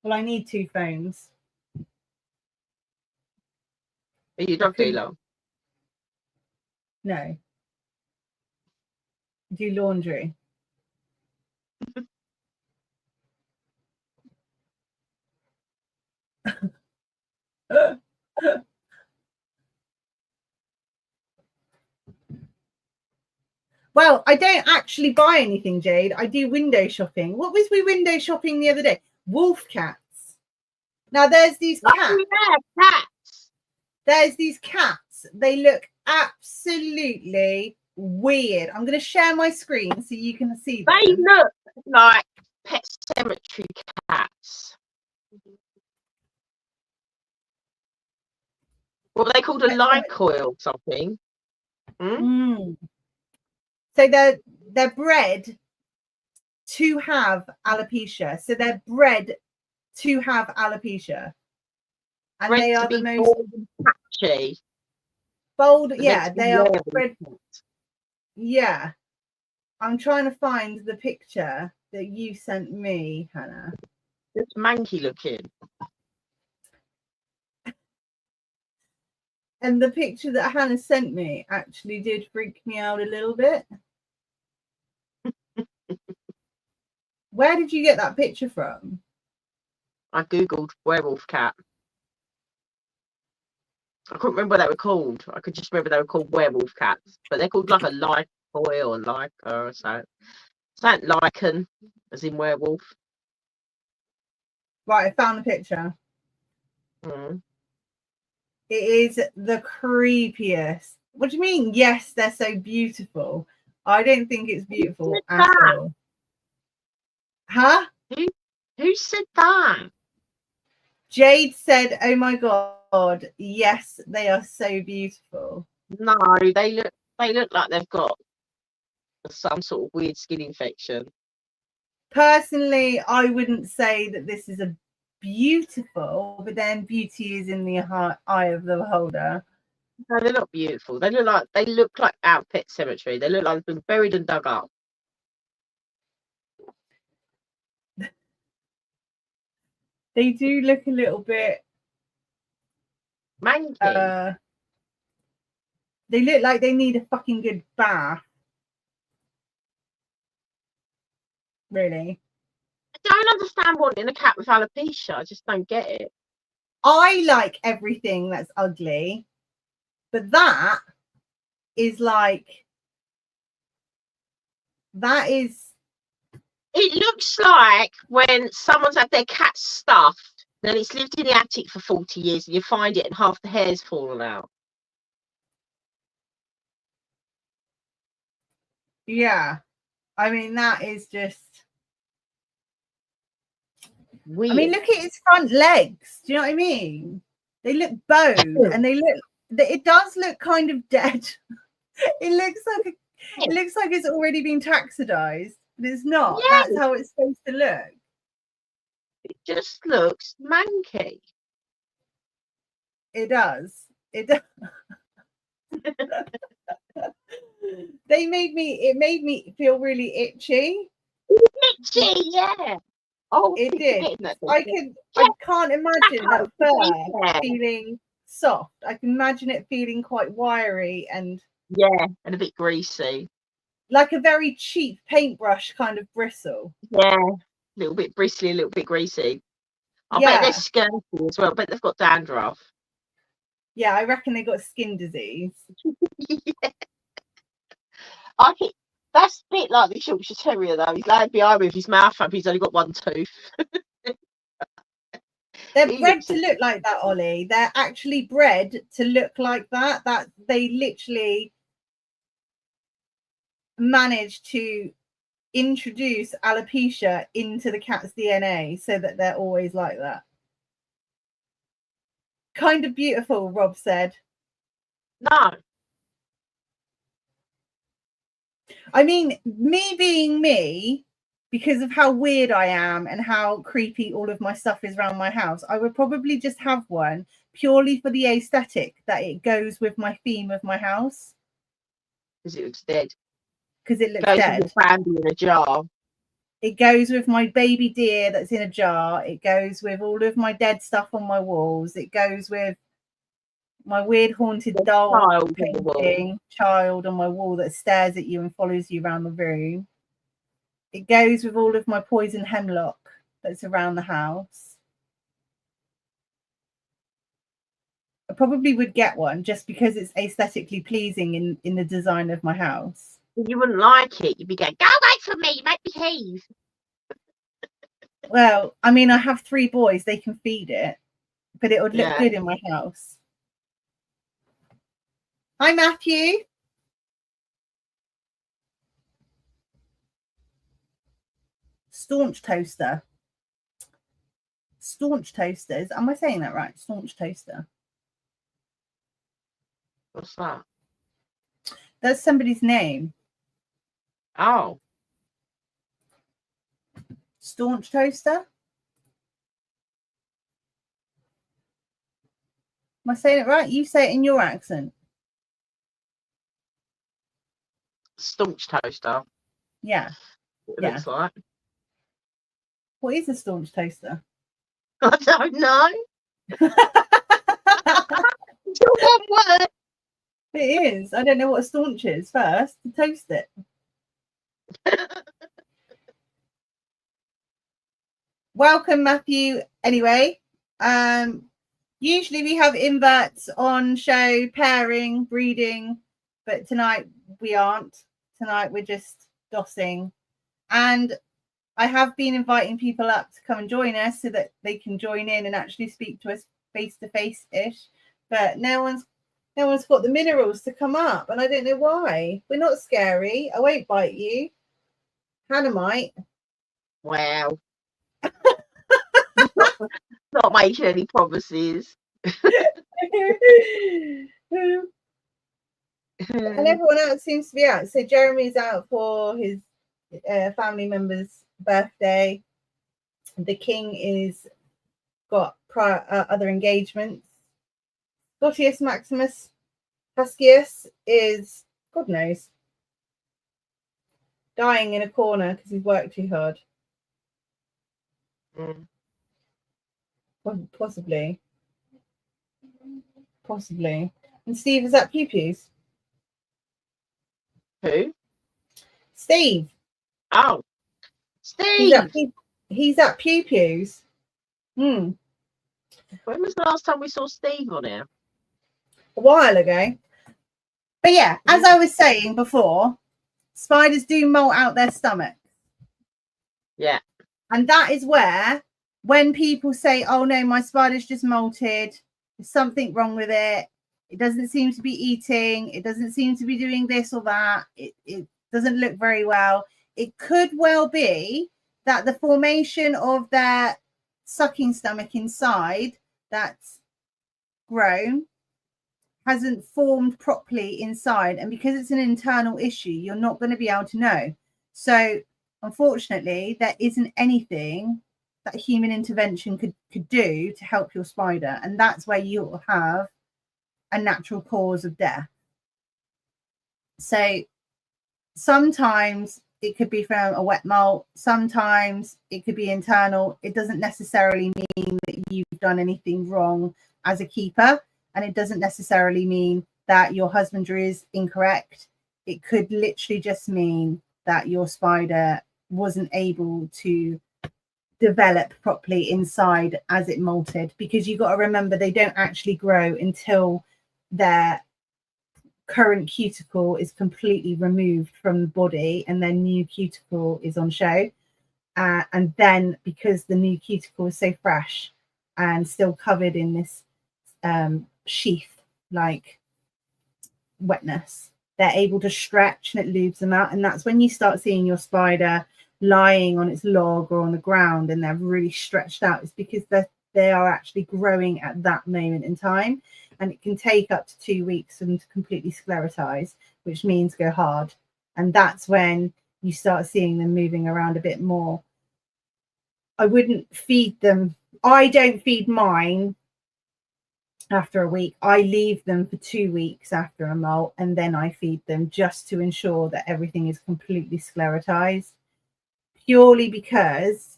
Well, I need 2 phones. Are you a drug dealer? No. Do laundry. Well, I don't actually buy anything, Jade. I do window shopping. What was we window shopping the other day? Wolf cats. Now there's these cats. Oh, yeah, cats. There's these cats. They look absolutely weird. I'm going to share my screen so you can see them. They look like Pet Cemetery cats. What were they called? A lycoil or something? So they're bred to have alopecia. So they're bred to have alopecia. And bred they to are be the most bold and patchy. bold. Yeah, they are bred. Movement. Yeah. I'm trying to find the picture that you sent me, Hannah. It's manky looking. And the picture that Hannah sent me actually did freak me out a little bit. Where did you get that picture from? I googled werewolf cat. I couldn't remember what they were called. I could just remember they were called werewolf cats, but they're called like a lycoil or lyca or so. It's like lichen, as in werewolf. Right, I found the picture. It is the creepiest. What do you mean? Yes, they're so beautiful. I don't think it's beautiful at all. Huh? Who said that? Jade said, "Oh my god, yes, they are so beautiful." No, they look like they've got some sort of weird skin infection. Personally, I wouldn't say that this is a beautiful, but then beauty is in the eye of the beholder. No, they're not beautiful. They look like our Pet Cemetery. They look like they've been buried and dug up. They do look a little bit manky. They look like they need a fucking good bath. Really. I don't understand wanting a cat with alopecia. I just don't get it. I like everything that's ugly, but that is like, that is. It looks like when someone's had their cat stuffed, then it's lived in the attic for 40 years, and you find it and half the hair's fallen out. Yeah, I mean, that is just weird. I mean, look at its front legs. Do you know what I mean? They look bowed, and it does look kind of dead. It looks like it's already been taxidermized, but it's not. Yeah. That's how it's supposed to look. It just looks manky. It does. It does. It made me feel really itchy. Itchy, yeah. Oh, it did. I can't imagine that fur feeling soft. I can imagine it feeling quite wiry and and a bit greasy. Like a very cheap paintbrush kind of bristle. Yeah. A little bit bristly, a little bit greasy. I bet they're skirty as well. I bet they've got dandruff. Yeah, I reckon they got skin disease. Yeah. That's a bit like the Yorkshire Terrier, though. He's laid behind with his mouth up. He's only got one tooth. They're bred to look like that, Ollie. They're actually bred to look like that. That they literally managed to introduce alopecia into the cat's DNA so that they're always like that. Kind of beautiful, Rob said. No. I mean, me being me, because of how weird I am and how creepy all of my stuff is around my house, I would probably just have one purely for the aesthetic that it goes with my theme of my house. Because it looks dead. Because it looks dead. With brandy in a jar. It goes with my baby deer that's in a jar. It goes with all of my dead stuff on my walls. It goes with my weird haunted The doll child on the wall. painting child on my wall that stares at you and follows you around the room. It goes with all of my poison hemlock that's around the house. I probably would get one just because it's aesthetically pleasing in the design of my house. You wouldn't like it. You'd be going, go away from me, make me behave. Well, I mean, I have 3 boys, they can feed it, but it would look good in my house. Hi, Matthew. Staunch toaster. Staunch toasters. Am I saying that right? Staunch toaster. What's that? That's somebody's name. Oh. Staunch toaster. Am I saying it right? You say it in your accent. Staunch toaster. Yeah. It looks like. What is a staunch toaster? I don't know. It's one word. It is. I don't know what a staunch is first to toast it. Welcome, Matthew. Anyway, usually we have inverts on show, pairing, breeding, but tonight we aren't. Tonight we're just dossing. And I have been inviting people up to come and join us so that they can join in and actually speak to us face to face ish. But no one's got the minerals to come up, and I don't know why. We're not scary. I won't bite you. Hannah might. Wow. Not making any promises. And everyone else seems to be out. So Jeremy's out for his family member's birthday. The king is got other engagements. Scotius Maximus Huscius is, God knows, dying in a corner because he's worked too hard. Possibly. And Steve is at Pew Pews. Who? Steve. Oh, Steve. He's at Pew Pews. When was the last time we saw Steve on here? A while ago. But yeah, as I was saying before, spiders do molt out their stomach. Yeah. And that is where, when people say, oh no, my spider's just molted, there's something wrong with it, it doesn't seem to be eating, it doesn't seem to be doing this or that, it doesn't look very well. It could well be that the formation of their sucking stomach inside that's grown hasn't formed properly inside, and because it's an internal issue, you're not going to be able to know. So unfortunately, there isn't anything that human intervention could do to help your spider, and that's where you'll have a natural cause of death. So sometimes it could be from a wet molt, sometimes it could be internal. It doesn't necessarily mean that you've done anything wrong as a keeper, and it doesn't necessarily mean that your husbandry is incorrect. It could literally just mean that your spider wasn't able to develop properly inside as it molted, because you've got to remember they don't actually grow until their current cuticle is completely removed from the body and their new cuticle is on show. And then because the new cuticle is so fresh and still covered in this sheath like wetness, they're able to stretch and it lubes them out. And that's when you start seeing your spider lying on its log or on the ground and they're really stretched out. It's because they are actually growing at that moment in time, and it can take up to 2 weeks for them to completely sclerotize, which means go hard. And that's when you start seeing them moving around a bit more. I wouldn't feed them. I don't feed mine after a week. I leave them for 2 weeks after a molt, and then I feed them, just to ensure that everything is completely sclerotized, purely because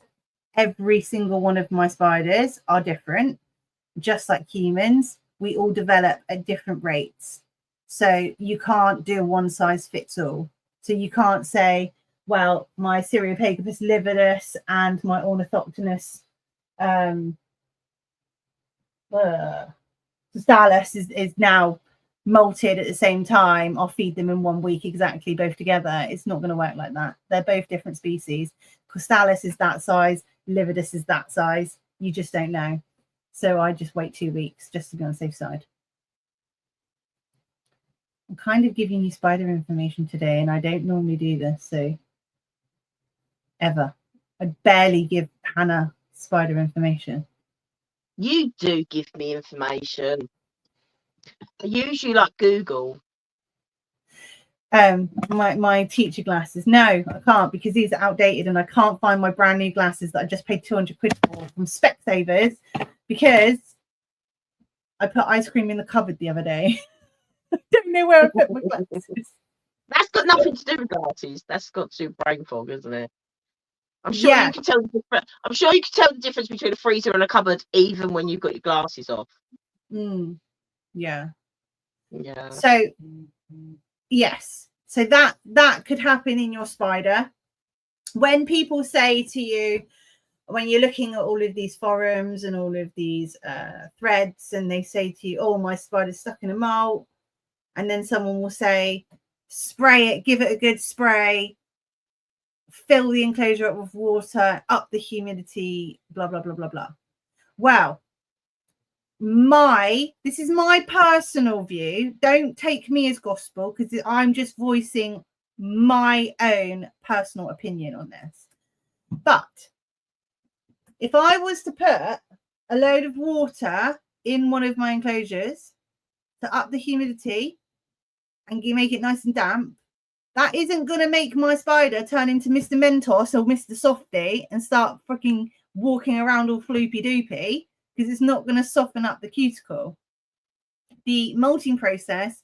every single one of my spiders are different, just like humans. we all develop at different rates. So you can't do a one size fits all. So you can't say, well, my Cereopagopus lividus and my Ornithoctonus Stalis is now molted at the same time. I'll feed them in 1 week exactly, both together. It's not going to work like that. They're both different species. Costalis is that size, Lividus is that size. You just don't know. So I just wait 2 weeks just to be on the safe side. I'm kind of giving you spider information today, and I don't normally do this, so ever. I barely give Hannah spider information. You do give me information. I usually like Google. My teacher glasses. No, I can't, because these are outdated and I can't find my brand new glasses that I just paid 200 quid for from Specsavers, because I put ice cream in the cupboard the other day. I don't know where I put my glasses. That's got nothing to do with glasses. That's got to do with brain fog, isn't it? I'm sure Yeah. you can tell. I'm sure you can tell the difference between a freezer and a cupboard, even when you've got your glasses off. Yeah. Yeah. So yes, so that could happen in your spider. When people say to you, when you're looking at all of these forums and all of these threads, and they say to you, oh, my spider's stuck in a molt, and then someone will say, spray it, give it a good spray, fill the enclosure up with water, up the humidity, blah blah blah blah blah. Well, this is my personal view. Don't take me as gospel, because I'm just voicing my own personal opinion on this. But if I was to put a load of water in one of my enclosures to up the humidity and make it nice and damp, that isn't going to make my spider turn into Mr. Mentos or Mr. Softy and start fucking walking around all floopy doopy, because it's not going to soften up the cuticle. The molting process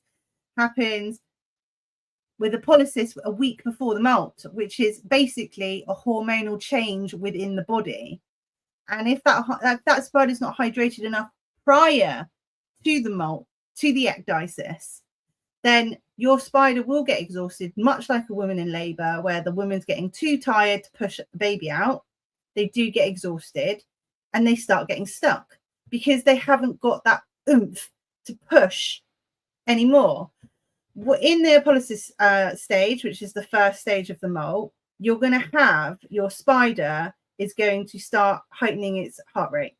happens with a polycys a week before the molt, which is basically a hormonal change within the body. And if that spider is not hydrated enough prior to the molt, to the ecdysis, then your spider will get exhausted, much like a woman in labor, where the woman's getting too tired to push the baby out. They do get exhausted and they start getting stuck because they haven't got that oomph to push anymore. In the apolysis stage, which is the first stage of the molt, you're going to have your spider is going to start heightening its heart rate.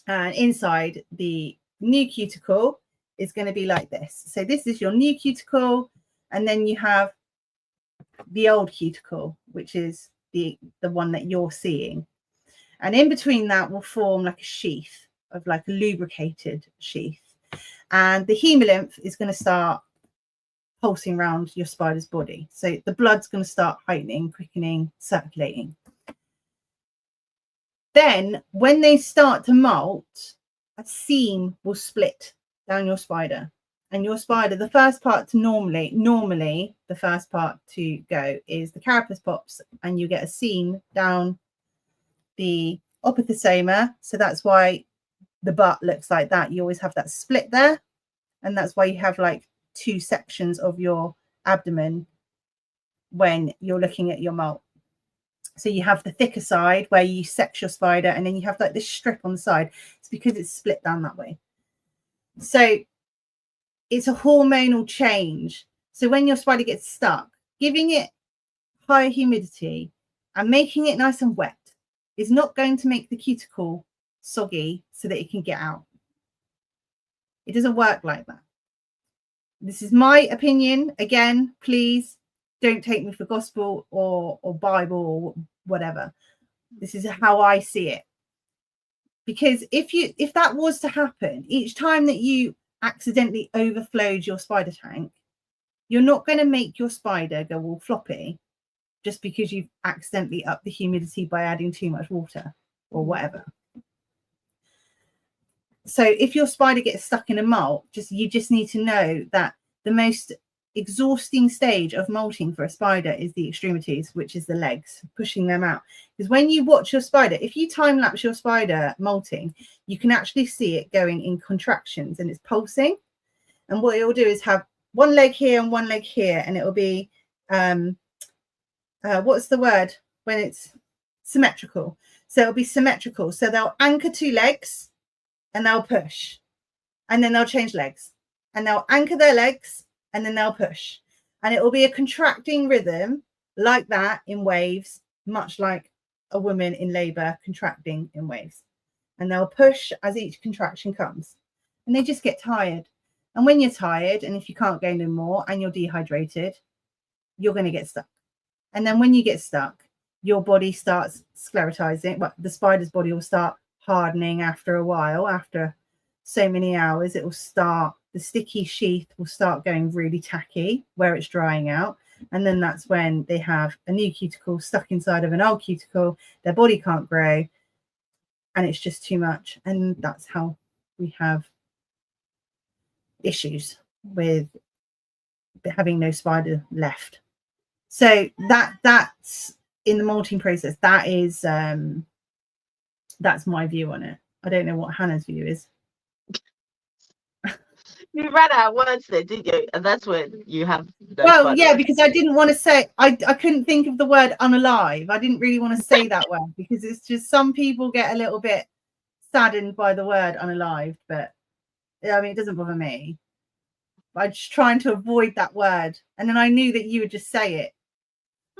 And inside the new cuticle is going to be like this. So this is your new cuticle, and then you have the old cuticle, which is the one that you're seeing. And in between that will form like a sheath, of like a lubricated sheath. And the hemolymph is going to start pulsing around your spider's body. So the blood's going to start heightening, quickening, circulating. Then when they start to molt, a seam will split down your spider. And your spider, the first part to normally the first part to go is the carapace pops, and you get a seam down the opisthothoma. So that's why the butt looks like that. You always have that split there. And that's why you have like two sections of your abdomen when you're looking at your molt. So you have the thicker side where you sex your spider, and then you have like this strip on the side. It's because it's split down that way. So it's a hormonal change. So when your spider gets stuck, giving it higher humidity and making it nice and wet is not going to make the cuticle soggy so that it can get out. It doesn't work like that. This is my opinion. Again, please don't take me for gospel or Bible or whatever. This is how I see it. Because if that was to happen, each time that you accidentally overflowed your spider tank, you're not going to make your spider go all floppy just because you've accidentally upped the humidity by adding too much water or whatever. So if your spider gets stuck in a molt, you just need to know that the most exhausting stage of molting for a spider is the extremities, which is the legs, pushing them out. Because when you watch your spider, if you time lapse your spider molting, you can actually see it going in contractions and it's pulsing. And what it will do is have one leg here and one leg here, and it will be what's the word when it's symmetrical? So it'll be symmetrical. So they'll anchor two legs and they'll push, and then they'll change legs, and they'll anchor their legs and then they'll push, and it will be a contracting rhythm like that in waves, much like a woman in labor contracting in waves. And they'll push as each contraction comes, and they just get tired. And when you're tired, and if you can't go no more and you're dehydrated, you're going to get stuck. And then when you get stuck, your body starts sclerotizing. Well, the spider's body will start hardening after a while. After so many hours, it will start, the sticky sheath will start going really tacky where it's drying out. And then that's when they have a new cuticle stuck inside of an old cuticle. Their body can't grow, and it's just too much. And that's how we have issues with having no spider left. So that's in the molting process. That is that's my view on it. I don't know what Hannah's view is. You ran out of words there, didn't you? And that's when you have no well, yeah, because I didn't want to say, I couldn't think of the word unalive. I didn't really want to say that word because it's just, some people get a little bit saddened by the word unalive, but I mean, it doesn't bother me. I'm just trying to avoid that word. And then I knew that you would just say it.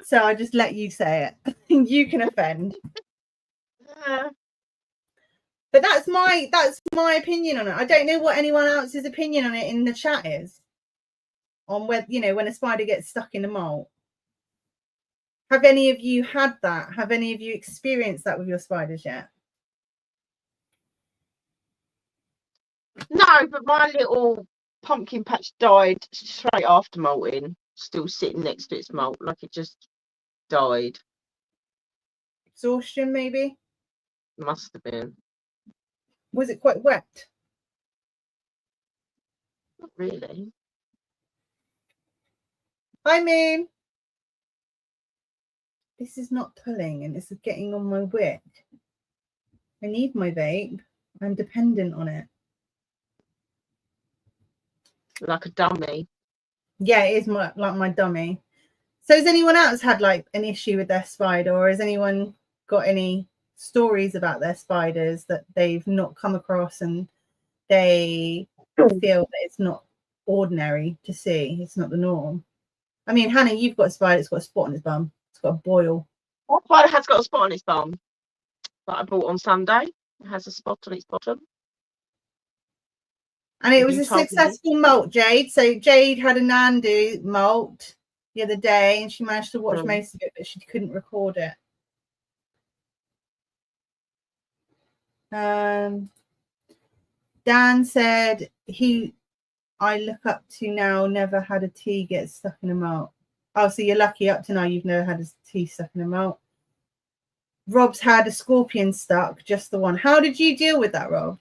So I just let you say it. You can offend. But that's my opinion on it. I don't know what anyone else's opinion on it in the chat is. On whether, you know, when a spider gets stuck in a molt. Have any of you had that? Have any of you experienced that with your spiders yet? No, but my little pumpkin patch died straight after molting, still sitting next to its molt, like it just died. Exhaustion, maybe? Must have been. Was it quite wet? Not really. Hi, Moon. This is not pulling and this is getting on my wick. I need my vape. I'm dependent on it. Like a dummy. Yeah, it is like my dummy. So has anyone else had like an issue with their spider, or has anyone got any stories about their spiders that they've not come across and they feel that it's not ordinary to see? It's not the norm. I mean, Hannah, you've got a spider. It's got a spot on its bum. It's got a boil. What spider has got a spot on its bum that I bought on Sunday? It has a spot on its bottom. And it was a successful molt, Jade. So Jade had a Nandu molt the other day and she managed to watch most of it, but she couldn't record it. Dan said I look up to now never had a tea get stuck in a molt. Oh, so you're lucky up to now you've never had a tea stuck in a molt. Rob's had a scorpion stuck, just the one. How did you deal with that, Rob?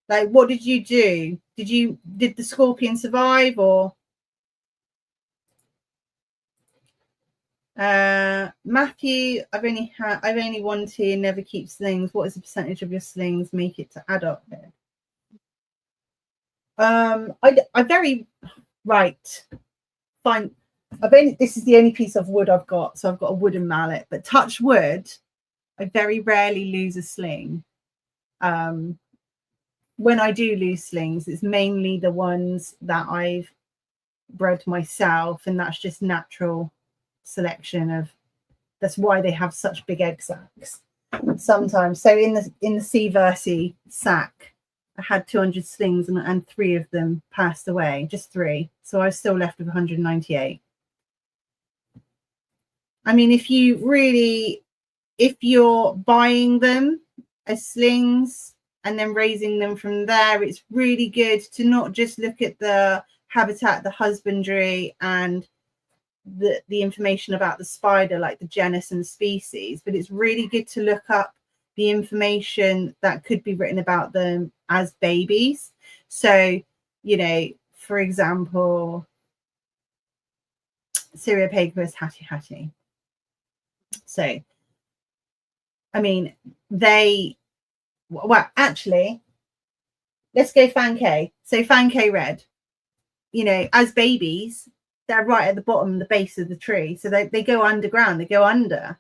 Like, what did you do? Did the scorpion survive, or? Matthew, I've only one tea and never keep slings. What is the percentage of your slings make it to adulthood? I very right. Fine. This is the only piece of wood I've got, so I've got a wooden mallet. But touch wood, I very rarely lose a sling. When I do lose slings, it's mainly the ones that I've bred myself, and that's just natural selection of. That's why they have such big egg sacs sometimes. So in the C Versi sack, I had 200 slings and 3 of them passed away, just 3. So I was still left with 198. I mean, if you're buying them as slings and then raising them from there, it's really good to not just look at the habitat, the husbandry, and the information about the spider, like the genus and species, but it's really good to look up the information that could be written about them as babies. So, you know, for example, Cereopagopus hattie. So, I mean, well, actually, let's go Fan-K. So Fan-K red, you know, as babies, they're right at the bottom, the base of the tree. So they go underground, they go under.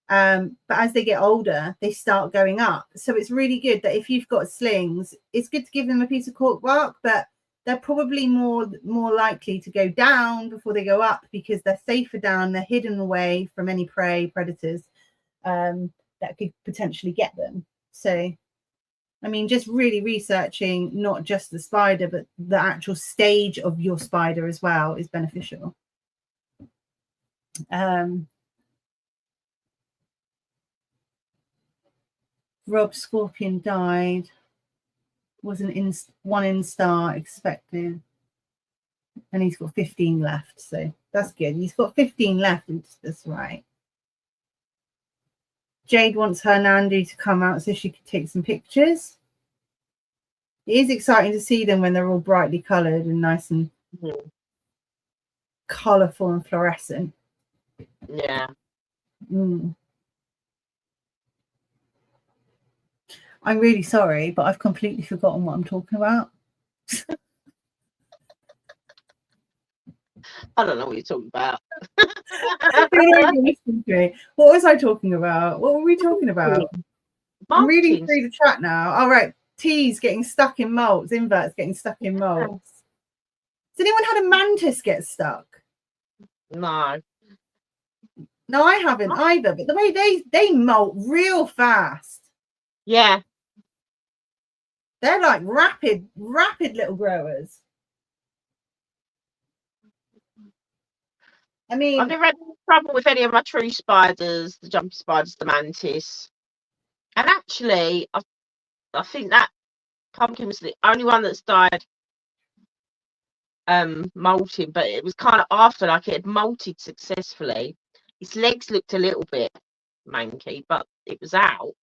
But as they get older, they start going up. So it's really good that if you've got slings, it's good to give them a piece of cork bark, but they're probably more likely to go down before they go up because they're safer down, they're hidden away from any predators that could potentially get them. So, I mean, just really researching not just the spider, but the actual stage of your spider as well is beneficial. Rob Scorpion died. Wasn't one in star expected. And he's got 15 left. So that's good. He's got 15 left. That's right. Jade wants her Nandu to come out so she could take some pictures. It is exciting to see them when they're all brightly coloured and nice and colourful and fluorescent. Yeah. I'm really sorry, but I've completely forgotten what I'm talking about. I don't know what you're talking about. What was I talking about? What were we talking about? I'm reading through the chat now. All right. T's getting stuck in molds. Inverts getting stuck in molds. Has anyone had a mantis get stuck? No. No, I haven't either. But the way they molt real fast. Yeah. They're like rapid little growers. I mean, I've never had any trouble with any of my true spiders, the jumpy spiders, the mantis. And actually, I think that pumpkin was the only one that's died molting, but it was kind of after, like, it had molted successfully. Its legs looked a little bit manky, but it was out.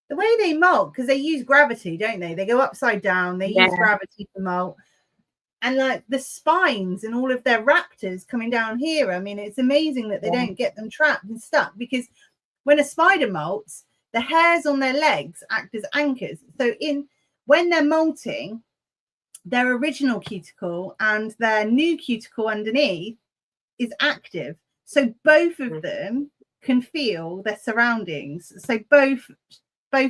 The way they molt, because they use gravity, don't they? They go upside down. They use gravity to molt. And like the spines and all of their raptors coming down here, I mean, it's amazing that they don't get them trapped and stuck, because when a spider molts, the hairs on their legs act as anchors. So when they're molting, their original cuticle and their new cuticle underneath is active. So both of them can feel their surroundings. So both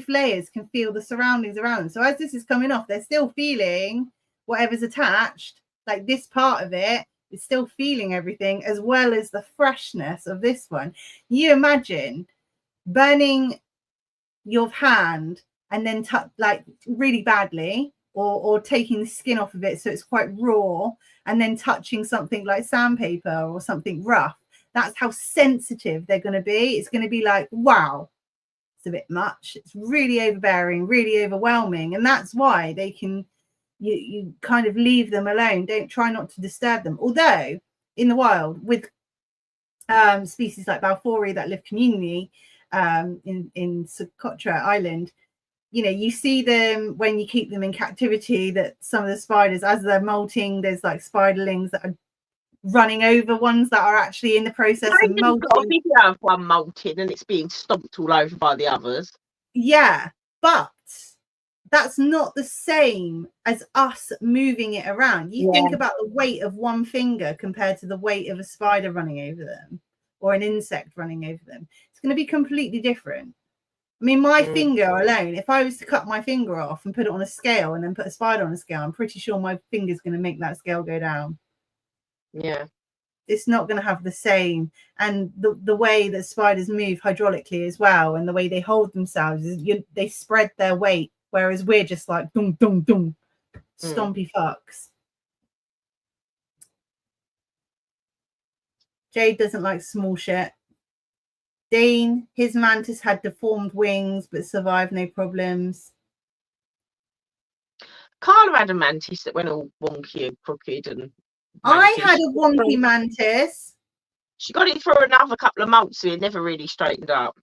layers can feel the surroundings around them. So as this is coming off, they're still feeling whatever's attached, like this part of it is still feeling everything, as well as the freshness of this one. You imagine burning your hand and then like really badly, or taking the skin off of it so it's quite raw, and then touching something like sandpaper or something rough. That's how sensitive they're going to be. It's going to be like, wow, it's a bit much. It's really overbearing, really overwhelming. And that's why they can, you kind of leave them alone. Don't try not to disturb them. Although in the wild, with species like Balfouri that live communally in Socotra Island, you know, you see them when you keep them in captivity, that some of the spiders, as they're molting, there's like spiderlings that are running over ones that are actually in the process of molting. Got a video of one molting and it's being stomped all over by the others. Yeah, but that's not the same as us moving it around. You think about the weight of one finger compared to the weight of a spider running over them, or an insect running over them. It's going to be completely different. I mean, my finger alone, if I was to cut my finger off and put it on a scale and then put a spider on a scale, I'm pretty sure my finger's going to make that scale go down. Yeah. It's not going to have the same. And the way that spiders move hydraulically as well, and the way they hold themselves, they spread their weight, whereas we're just like, dum, dum, dum, stompy fucks. Jade doesn't like small shit. Dean, his mantis had deformed wings but survived no problems. Carla had a mantis that went all wonky and crooked. And I had a wonky mantis. She got it through another couple of months, so it never really straightened up.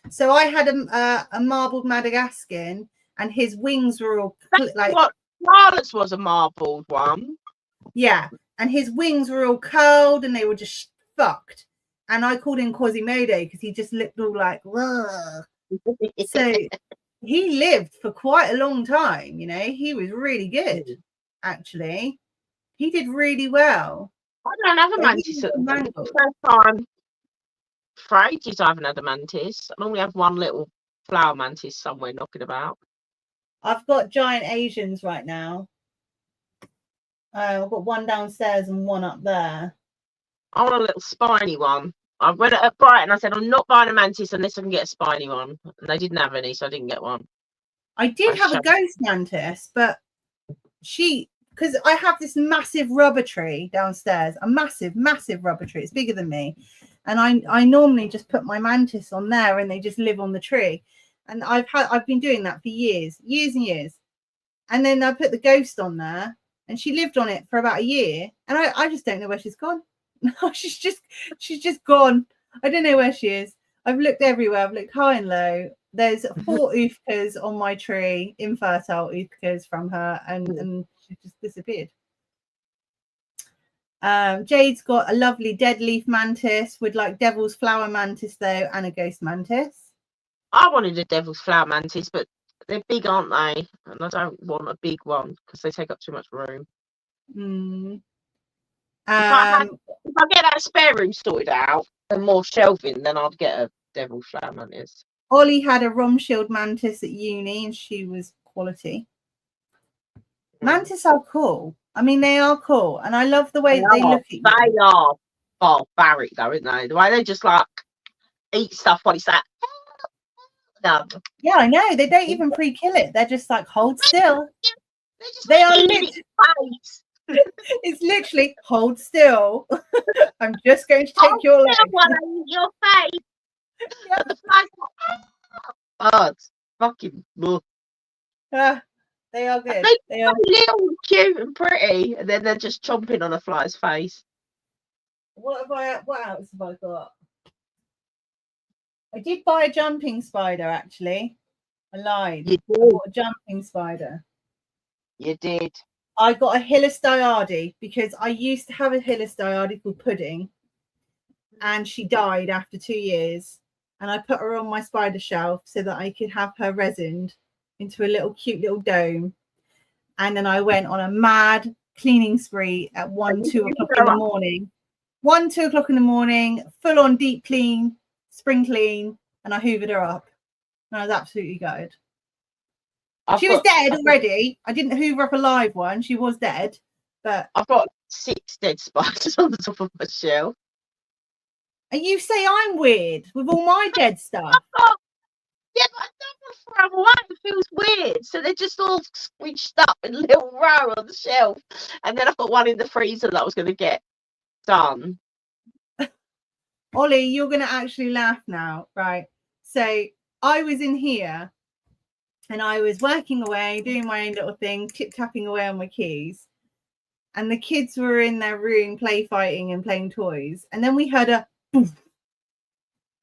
So I had a marbled Madagascan, and his wings were all That's like what Carla's was, a marbled one. Yeah, and his wings were all curled and they were just fucked. And I called him Quasimodo because he just looked all like, whoa. So he lived for quite a long time, you know. He was really good, actually. He did really well. I don't have a mantis at the moment. First time for ages I haven't had a mantis. I normally have one little flower mantis somewhere knocking about. I've got giant Asians right now. I've got one downstairs and one up there. I want a little spiny one. I went at Brighton. I said I'm not buying a mantis unless I can get a spiny one, and they didn't have any, so I didn't get one. I did have a ghost mantis, but because I have this massive rubber tree downstairs, a massive rubber tree. It's bigger than me, and I normally just put my mantis on there, and they just live on the tree. And I've been doing that for years and years. And then I put the ghost on there, and she lived on it for about a year, and I just don't know where she's gone. she's just gone. I don't know where she is. I've looked everywhere. I've looked high and low. There's 4 uthkas on my tree, infertile uthkas from her, and she just disappeared. Jade's got a lovely dead leaf mantis with like devil's flower mantis though, and a ghost mantis. I wanted a devil's flower mantis, but they're big, aren't they? And I don't want a big one because they take up too much room. If I get that spare room sorted out and more shelving, then I'd get a devil's flower mantis. Ollie had a Romshield mantis at uni, and she was quality. Mantis are cool. I mean, they are cool, and I love the way they look at you. They are barbaric, though, aren't they? The way they just like eat stuff while it's like. Yeah, I know. They don't even pre-kill it. They're just like, hold still. They are it's literally hold still. I'm just going to take your leg. Your face. Yeah. The flies birds. Fucking look. They are good. They are little, cute, and pretty, and then they're just chomping on a fly's face. What else have I got? I did buy a jumping spider, actually. I lied. You did. I bought a jumping spider. You did. I got a Hylas diardi because I used to have a Hylas diardi called Pudding, and she died after 2 years. And I put her on my spider shelf so that I could have her resined into a cute little dome. And then I went on a mad cleaning spree at 1, 2 o'clock in the morning. 1, 2 o'clock in the morning, full on deep clean, spring clean, and I hoovered her up. And I was absolutely gutted. She was dead already. I didn't hoover up a live one. She was dead. But I've got 6 dead spiders on the top of my shelf. And you say I'm weird with all my dead stuff. Yeah, but I don't want to throw them away. It feels weird. So they're just all squished up in a little row on the shelf. And then I've got one in the freezer that I was going to get done. Ollie, you're going to actually laugh now, right? So I was in here and I was working away, doing my own little thing, tip-tapping away on my keys. And the kids were in their room play fighting and playing toys. And then we heard a poof.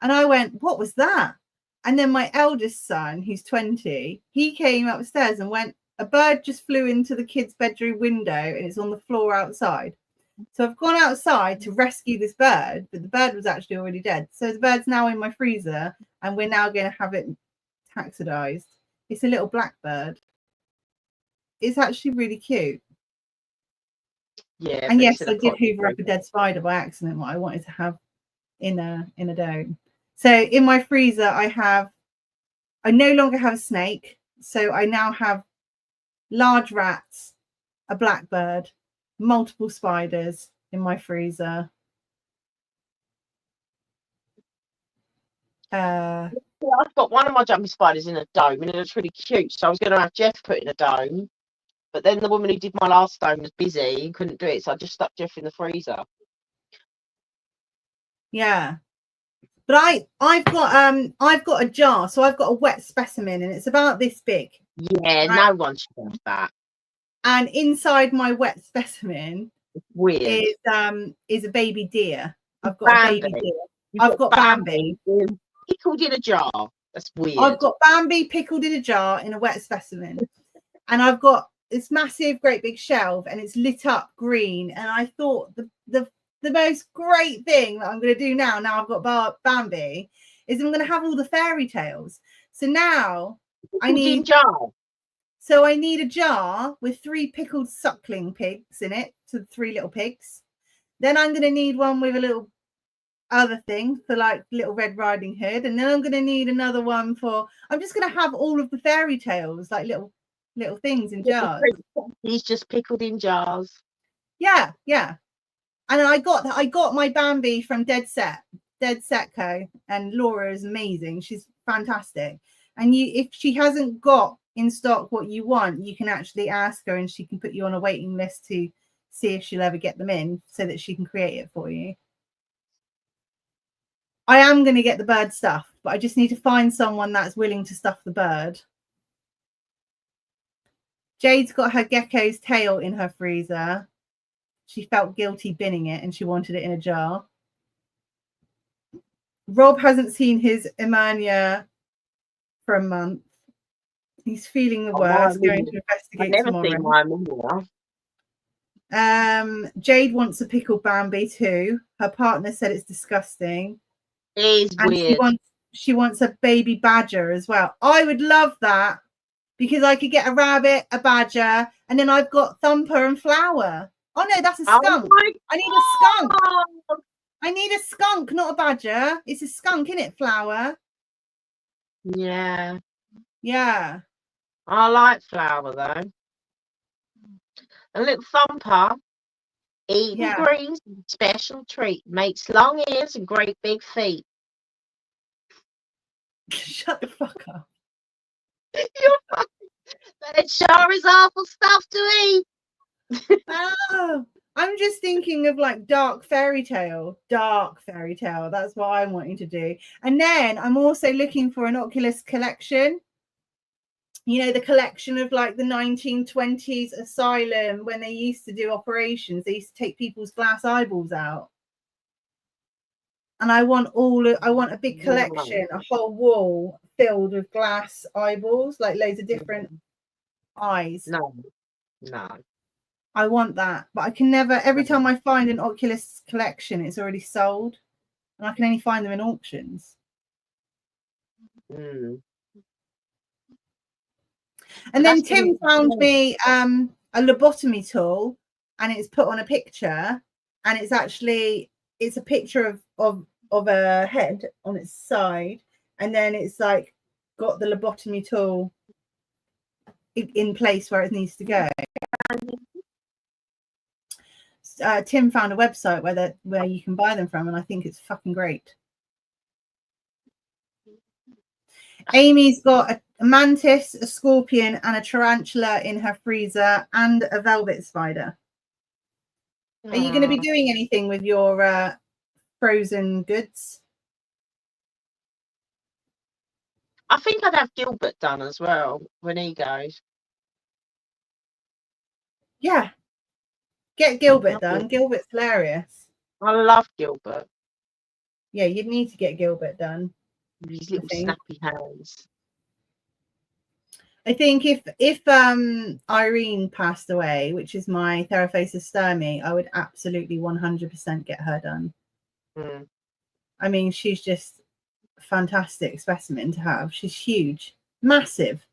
And I went, what was that? And then my eldest son, who's 20, he came upstairs and went, a bird just flew into the kid's bedroom window and it's on the floor outside. So I've gone outside to rescue this bird, but the bird was actually already dead. So the bird's now in my freezer and we're now going to have it taxidized. It's a little black bird. It's actually really cute. Yeah. And yes, I did hoover up a dead spider by accident, what I wanted to have in a dome. So in my freezer, I no longer have a snake. So I now have large rats, a blackbird, multiple spiders in my freezer. I've got one of my jumping spiders in a dome and it looks really cute. So I was going to have Jeff put in a dome. But then the woman who did my last dome was busy and couldn't do it. So I just stuck Jeff in the freezer. Yeah. But I've got a jar, so I've got a wet specimen and it's about this big. Yeah, right? No one should have that. And inside my wet specimen weird. Is a baby deer. I've got Bambi. A baby deer. I've got Bambi pickled in a jar. That's weird. I've got Bambi pickled in a jar in a wet specimen. And I've got this massive, great big shelf, and it's lit up green. And I thought the most great thing that I'm going to do now I've got Bambi, is I'm going to have all the fairy tales. So now I need a jar with 3 pickled suckling pigs in it, so 3 little pigs. Then I'm going to need one with a little other thing for like Little Red Riding Hood, and then I'm going to need another one for. I'm just going to have all of the fairy tales, like little things in jars. He's just pickled in jars. Yeah. And I got my Bambi from Dead Set Co. And Laura is amazing. She's fantastic. And if she hasn't got in stock what you want, you can actually ask her, and she can put you on a waiting list to see if she'll ever get them in, so that she can create it for you. I am going to get the bird stuffed, but I just need to find someone that's willing to stuff the bird. Jade's got her gecko's tail in her freezer. She felt guilty binning it, and she wanted it in a jar. Rob hasn't seen his Emernia for a month. He's feeling the worst, going to investigate tomorrow. Jade wants a pickled Bambi too. Her partner said it's disgusting. It's weird. She wants a baby badger as well. I would love that, because I could get a rabbit, a badger, and then I've got Thumper and Flower. Oh no, that's a skunk. I need a skunk. I need a skunk, not a badger. It's a skunk, isn't it, Flower? Yeah. I like Flower though. A little Thumper, eating greens, special treat. Makes long ears and great big feet. Shut the fuck up. You're fucking. It sure is awful stuff to eat. Oh, I'm just thinking of like dark fairy tale. That's what I'm wanting to do. And then I'm also looking for an Oculus collection. You know, the collection of like the 1920s asylum, when they used to do operations, they used to take people's glass eyeballs out. And I want a big collection, a whole wall filled with glass eyeballs, like loads of different eyes. No. I want that, but I can never. Every time I find an Oculus collection, it's already sold, and I can only find them in auctions. And then Tim found me a lobotomy tool, and it's put on a picture, and it's a picture of a head on its side, and then it's like got the lobotomy tool in place where it needs to go. Tim found a website where you can buy them from, and I think it's fucking great. Amy's got a mantis, a scorpion, and a tarantula in her freezer, and a velvet spider. Are you going to be doing anything with your frozen goods? I think I'd have Gilbert done as well when he goes. Yeah. Get Gilbert done. Gilbert's hilarious. I love Gilbert. Yeah, you'd need to get Gilbert done. His little snappy hands. I think if Irene passed away, which is my Theraphosis sturmey, I would absolutely 100% get her done. I mean, she's just a fantastic specimen to have. She's huge, massive.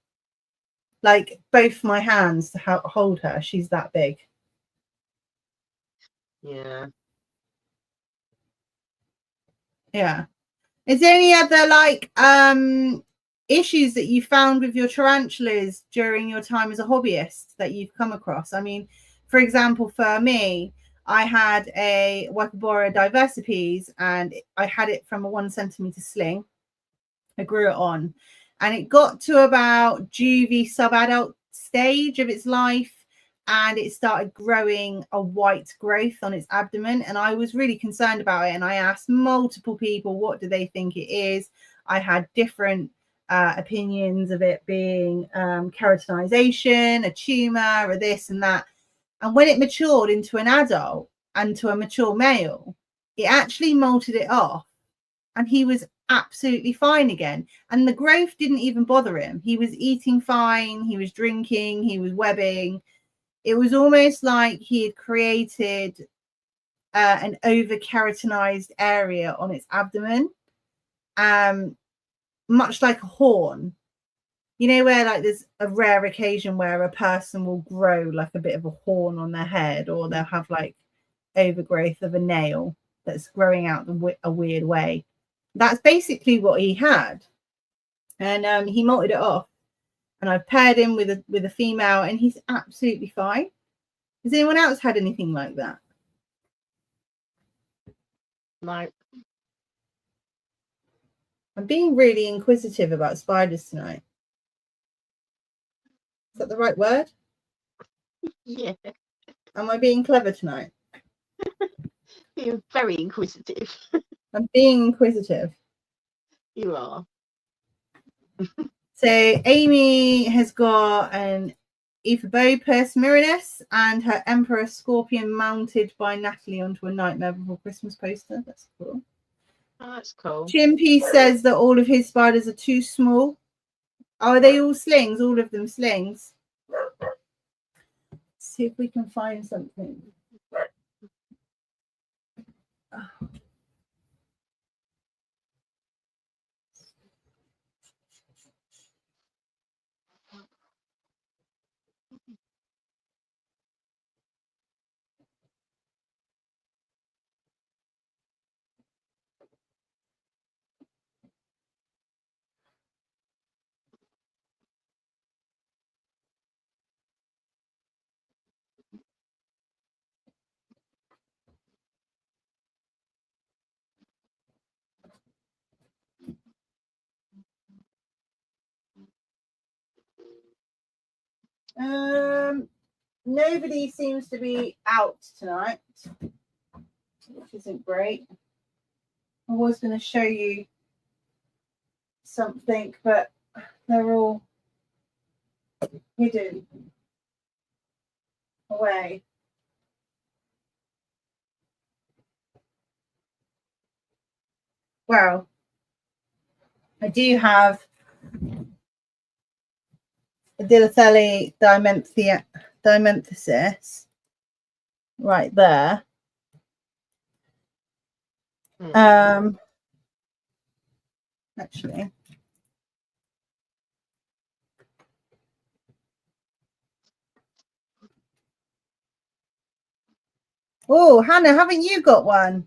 Like both my hands to hold her. She's that big. Yeah. Is there any other like issues that you found with your tarantulas during your time as a hobbyist that you've come across? I mean, for example, for me, I had a Wipabora diversipes, and I had it from a 1 centimeter sling. I grew it on, and it got to about juvie subadult stage of its life, and it started growing a white growth on its abdomen, and I was really concerned about it, and I asked multiple people what do they think it is. I had different opinions of it being keratinization, a tumor, or this and that. And when it matured into an adult and to a mature male, it actually molted it off, and he was absolutely fine again. And the growth didn't even bother him. He was eating fine. He was drinking. He was webbing. It was almost like he had created an over keratinized area on its abdomen, much like a horn. You know, where like there's a rare occasion where a person will grow like a bit of a horn on their head, or they'll have like overgrowth of a nail that's growing out a weird way. That's basically what he had. And he molted it off. And I've paired him with a female, and he's absolutely fine. Has anyone else had anything like that? No. I'm being really inquisitive about spiders tonight. Is that the right word? Yeah. Am I being clever tonight? You're very inquisitive. I'm being inquisitive. You are. So Amy has got an Ephebopus mirinus and her Emperor Scorpion mounted by Natalie onto a Nightmare Before Christmas poster. That's cool. Oh, that's cool. Chimpy says that all of his spiders are too small. Are they all slings? All of them slings? Let's see if we can find something. Nobody seems to be out tonight, which isn't great. I was going to show you something, but they're all hidden away. Well, I do have a Dilathele dimenthesis right there. Actually, oh, Hannah, haven't you got one?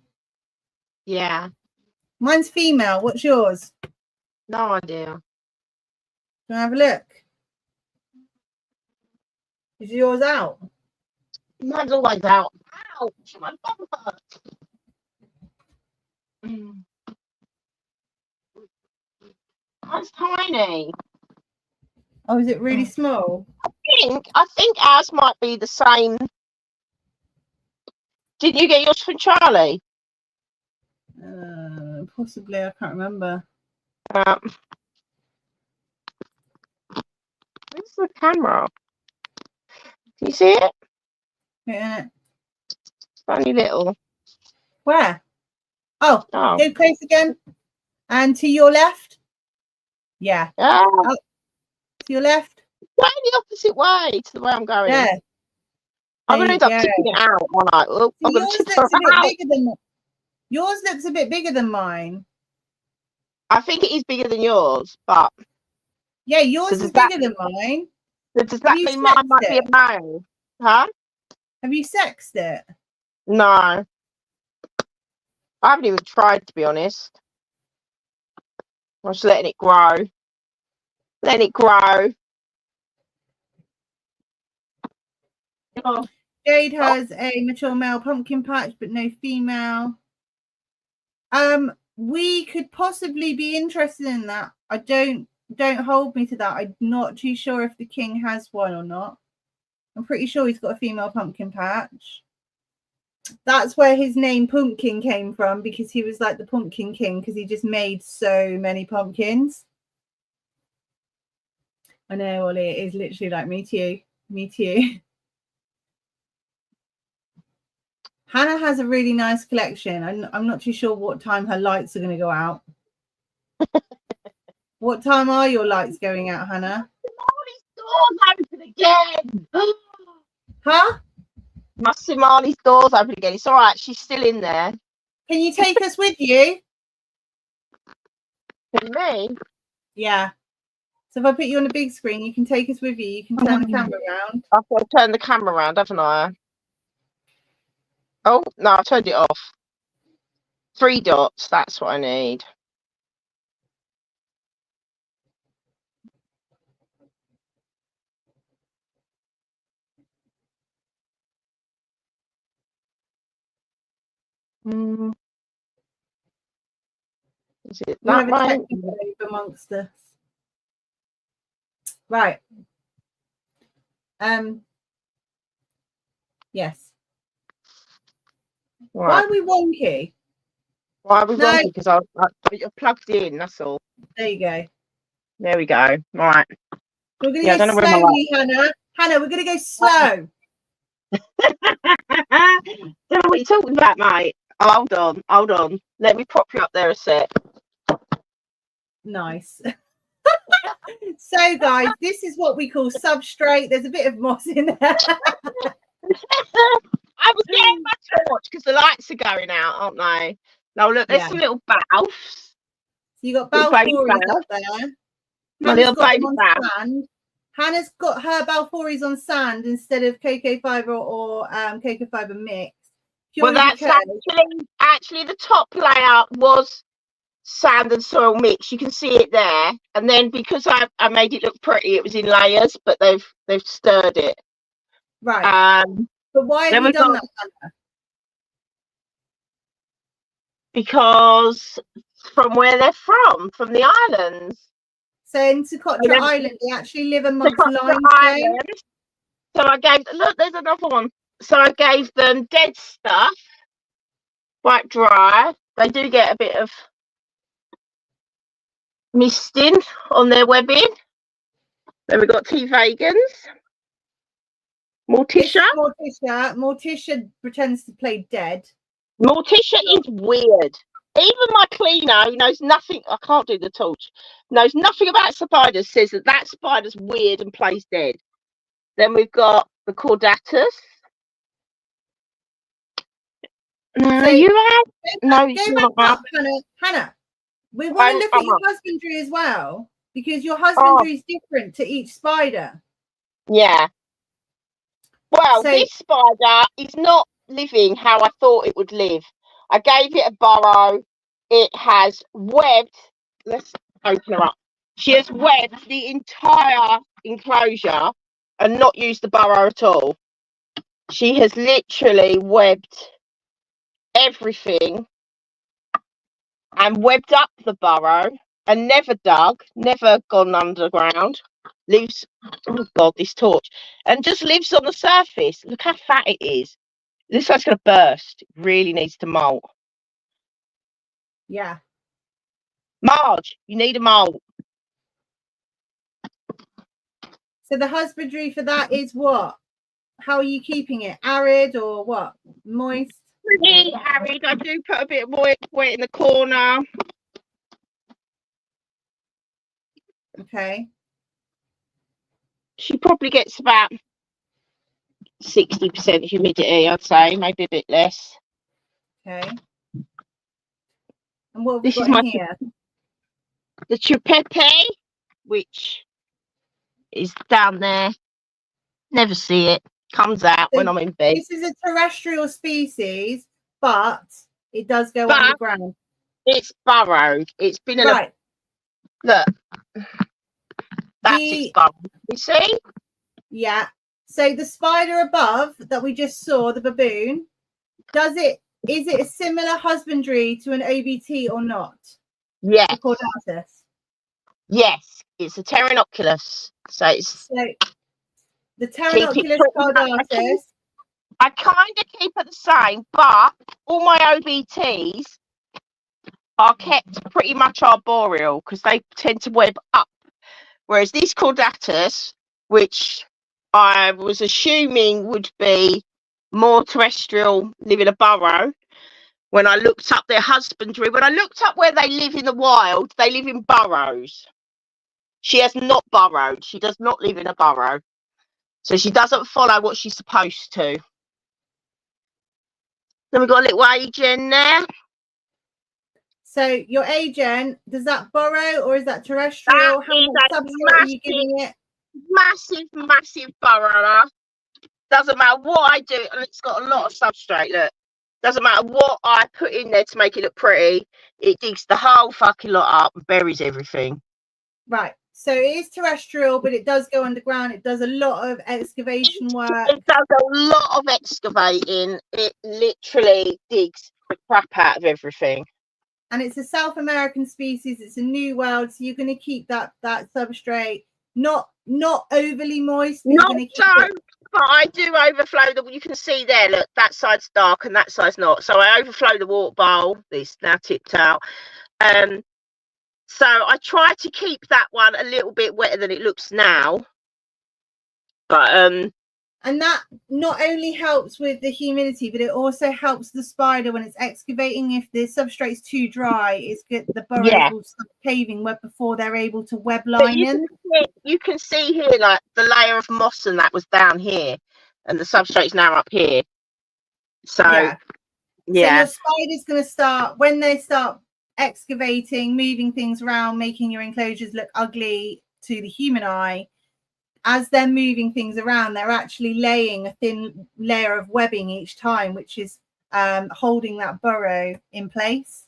Yeah. Mine's female. What's yours? No idea. Do you want to have a look? Is yours out? Mine's always out. Ouch, my bum hurts. That's tiny. Oh, is it really small? I think ours might be the same. Didn't you get yours from Charlie? Possibly, I can't remember. Where's the camera? Can you see it? Yeah. It's only little. Where? Oh, go close again. And to your left. Yeah. Oh, to your left. Going the opposite way to the way I'm going. Yeah. I'm going to end up tipping it out one night. Oh, I'm going to tip it out. Yours looks a bit bigger than mine. I think it is bigger than yours, but yeah, yours is bigger than mine. Does that mean mine might be a male? Huh? Have you sexed it? No. I haven't even tried, to be honest. I'm just letting it grow. Letting it grow. Oh. Jade has a mature male pumpkin patch, but no female. We could possibly be interested in that. I don't hold me to that. I'm not too sure if the king has one or not. I'm pretty sure he's got a female pumpkin patch. That's where his name Pumpkin came from, because he was like the Pumpkin King, because he just made so many pumpkins. I know, Ollie, it is literally like me too. Me too. Hannah has a really nice collection. I'm not too sure what time her lights are going to go out. What time are your lights going out, Hannah? Simani's door's open again. Huh? My Simani's door's open again. It's all right. She's still in there. Can you take us with you? For me? Yeah. So if I put you on the big screen, you can take us with you. You can turn the camera around. I've got to turn the camera around, haven't I? Oh, no, I turned it off. 3 dots, that's what I need. Is it We that have a way? technical amongst us. Right. Yes. Right. Why are we wonky? Why are we wonky? Because I plugged in, that's all. There you go. There we go. Right. We're going to go slowly, Hannah. Hannah, we're going to go slow. Don't know what you're talking about, mate. Oh, hold on. Let me prop you up there a sec. Nice. So, guys, this is what we call substrate. There's a bit of moss in there. I was getting my torch because the lights are going out, aren't they? Now, look, there's some little balls. So you got Balfours up there. My little baby balls. Sand. Hannah's got her Balfours on sand instead of cocoa fibre or cocoa fibre mix. Well, that's actually the top layer was sand and soil mix. You can see it there, and then because I made it look pretty, it was in layers, but they've stirred it. Right. But why have you done that, Hannah? Because from where they're from the islands. So in Socotra Island, they actually live amongst limestone. So I gave, look, there's another one. So I gave them dead stuff, quite dry. They do get a bit of misting on their webbing. Then we've got T Vegans. Morticia. Morticia pretends to play dead. Morticia is weird. Even my cleaner, who knows nothing, I can't do the torch, knows nothing about spiders, says that spider's weird and plays dead. Then we've got the Caudatus. No, so, you have? No, go back up, Hannah. We want to look at your husbandry as well, because your husbandry is different to each spider. Yeah. Well, this spider is not living how I thought it would live. I gave it a burrow. It has webbed. Let's open her up. She has webbed the entire enclosure and not used the burrow at all. She has literally webbed everything and webbed up the burrow and never dug, never gone underground. Lives, oh God, this torch, and just lives on the surface. Look how fat it is. This one's going to burst. It really needs to molt. Yeah. Marge, you need a molt. So the husbandry for that is what? How are you keeping it? Arid or what? Moist? Pretty arid. I do put a bit of wet in the corner. Okay. She probably gets about 60% humidity, I'd say, maybe a bit less. Okay. And what have we got in here? The chupepe, which is down there. Never see it. Comes out when I'm in bed. This is a terrestrial species, but it does go underground. It's burrowed. It's been right. Look. That's its burrow. You see? Yeah. So the spider above that we just saw, the baboon, is it a similar husbandry to an OBT or not? Yes. The Caudatus. Yes, it's a Pteronoculus. So the Pteronoculus Caudatus. I kind of keep it the same, but all my OBTs are kept pretty much arboreal because they tend to web up. Whereas this Caudatus, which I was assuming would be more terrestrial, live in a burrow, When I looked up their husbandry, when I looked up where they live in the wild, they live in burrows. She has not burrowed. She does not live in a burrow. So she doesn't follow what she's supposed to. Then we've got a little agent there. So your agent, does that burrow or is that terrestrial? How much substrate are you giving it? Massive burrower. Doesn't matter what I do, and it's got a lot of substrate. Look, doesn't matter what I put in there to make it look pretty, it digs the whole fucking lot up and buries everything. Right. So it is terrestrial, but it does go underground. It does a lot of excavation work. It does a lot of excavating. It literally digs the crap out of everything. And it's a South American species. It's a new world, so you're going to keep that substrate not overly moist. Not so, but I do overflow the. You can see there. Look, that side's dark and that side's not. So I overflow the water bowl. This now tipped out. So I try to keep that one a little bit wetter than it looks now. But and that not only helps with the humidity, but it also helps the spider when it's excavating. If the substrate's too dry, it's good. The burrows will start caving before they're able to web line in. You can see here, like the layer of moss and that was down here, and the substrate's now up here. So So your spider's going to start when they start excavating, moving things around, making your enclosures look ugly to the human eye. As they're moving things around, they're actually laying a thin layer of webbing each time, which is holding that burrow in place.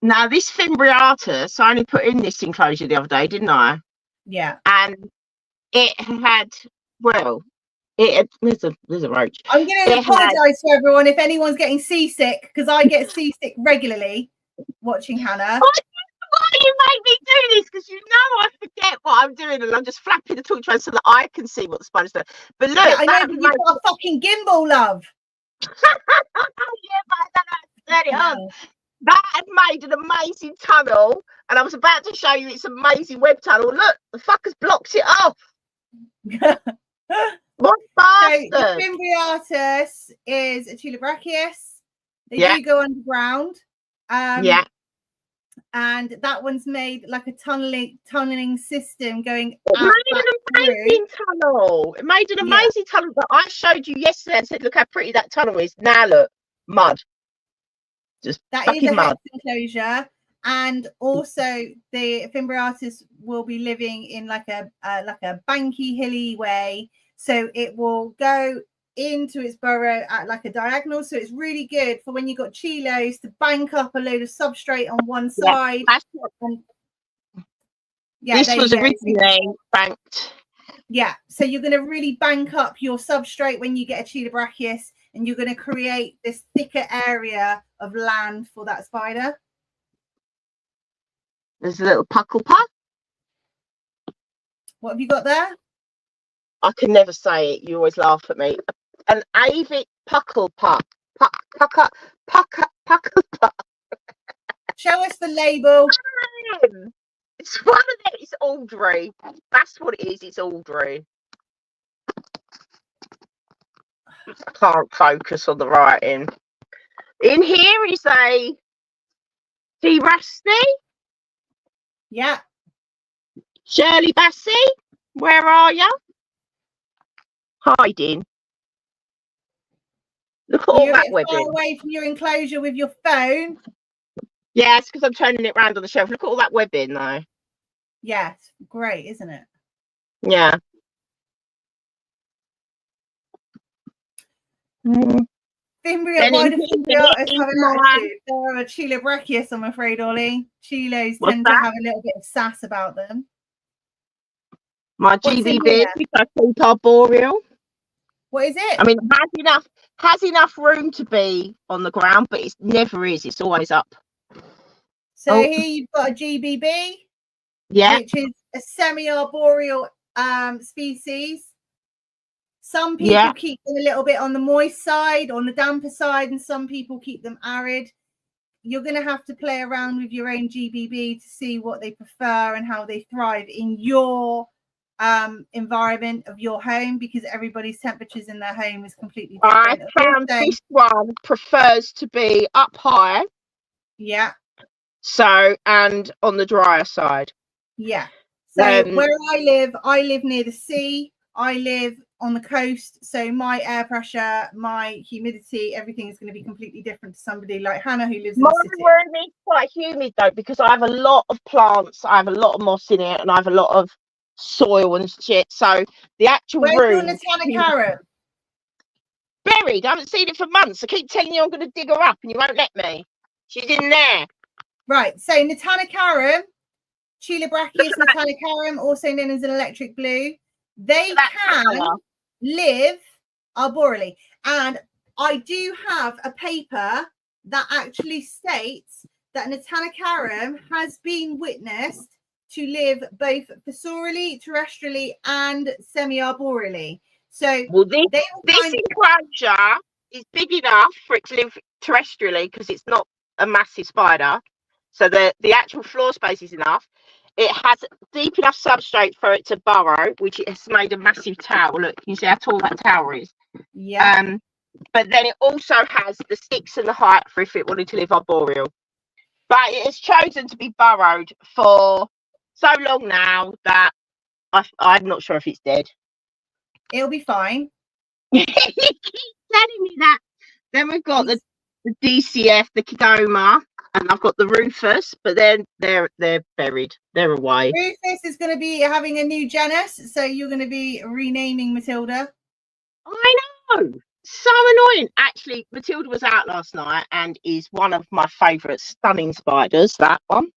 Now this Fimbriatus, I only put in this enclosure the other day, didn't I? Yeah. And it had, there's a roach. I'm going to apologise to everyone if anyone's getting seasick, because I get seasick regularly watching Hannah. Why you make me do this? Because you know I forget what I'm doing and I'm just flapping the torch around so that I can see what the spider's doing. But look, I know, but you've got a fucking gimbal, love. Yeah, but I don't know how to turn it on. That had made an amazing tunnel, and I was about to show you its amazing web tunnel. Look, the fucker's blocked it off. What bastard? So the Fimbriatus is a Tulibrachius. They do go underground. And that one's made like a tunneling system going It made an amazing tunnel. It made an amazing tunnel that I showed you yesterday and said, look how pretty that tunnel is. Now look, mud. Just that is a mud enclosure. And also the Fimbriatus will be living in like a banky, hilly way. So it will go into its burrow at like a diagonal, so it's really good for when you've got chilos to bank up a load of substrate on one side. This was originally banked. Yeah, so you're going to really bank up your substrate when you get a Tulibrachius, and you're going to create this thicker area of land for that spider. There's a little puckle puck. What have you got there? I can never say it. You always laugh at me. An avic puckle puck. Puckle puck. Show us the label. It's one of them. It's Aldry. That's what it is. It's Aldry. I can't focus on the writing. In here is a T. Rusty. Yeah. Shirley Bassey, where are you? Hiding. Look at all that webbing. Far away from your enclosure with your phone. Yeah, it's because I'm turning it round on the shelf. Look at all that webbing, though. Yeah, it's great, isn't it? Yeah. Fimbria, why do Fimbriatus have an attitude? They're a Tulibrachius, I'm afraid, Ollie. Chilos tend to have a little bit of sass about them. My GBB, arboreal. What is it? I mean, it has enough room to be on the ground, but it never is. It's always up. So here you've got a GBB, which is a semi-arboreal species. Some people keep them a little bit on the moist side, on the damper side, and some people keep them arid. You're going to have to play around with your own GBB to see what they prefer and how they thrive in your environment of your home, because everybody's temperatures in their home is completely I different. found this one prefers to be up high. Yeah. So, and on the drier side. Yeah. So where I live near the sea. I live on the coast. So my air pressure, my humidity, everything is going to be completely different to somebody like Hannah who lives in the city. My room is quite humid though, because I have a lot of plants, I have a lot of moss in it, and I have a lot of soil and shit. So the actual Where's room your Natana buried. I haven't seen it for months. I keep telling you I'm going to dig her up, and you won't let me. She's in there. Right. So Natana Chilobrachys natanacarum, also known as an electric blue, they can live arboreally. And I do have a paper that actually states that Natanacarum has been witnessed to live both fossorially, terrestrially, and semi-arboreally. So this enclosure is big enough for it to live terrestrially, because it's not a massive spider. So the actual floor space is enough. It has deep enough substrate for it to burrow, which it has made a massive tower. Look, you see how tall that tower is. Yeah. But then it also has the sticks and the height for if it wanted to live arboreal. But it has chosen to be burrowed for so long now that I'm not sure if it's dead. It'll be fine. You keep telling me that. Then we've got the DCF, the Kigoma, and I've got the Rufus, but then they're buried. They're away. Rufus is going to be having a new genus, so you're going to be renaming Matilda. I know. So annoying. Actually, Matilda was out last night and is one of my favourite stunning spiders, that one.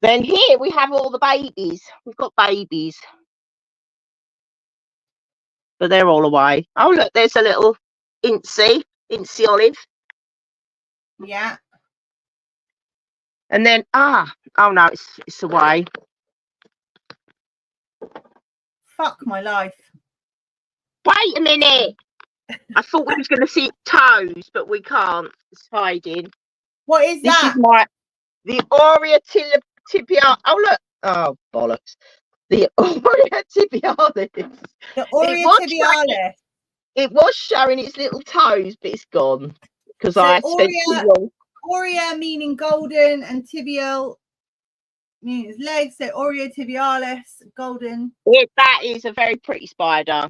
Then here we have all the babies. We've got babies. But they're all away. Oh, look, there's a little Incy Olive. Yeah. And then, oh no, it's away. Fuck my life. Wait a minute. I thought we was going to see toes, but we can't. It's hiding. What is this that? This is the Aurea tibia. Oh, look. Oh, bollocks. The Aurea tibialis. The Aurea tibialis. It was showing its little toes, but it's gone. Because so I spent too long. Aurea meaning golden, and tibial means legs. So Aurea tibialis, golden. That is a very pretty spider.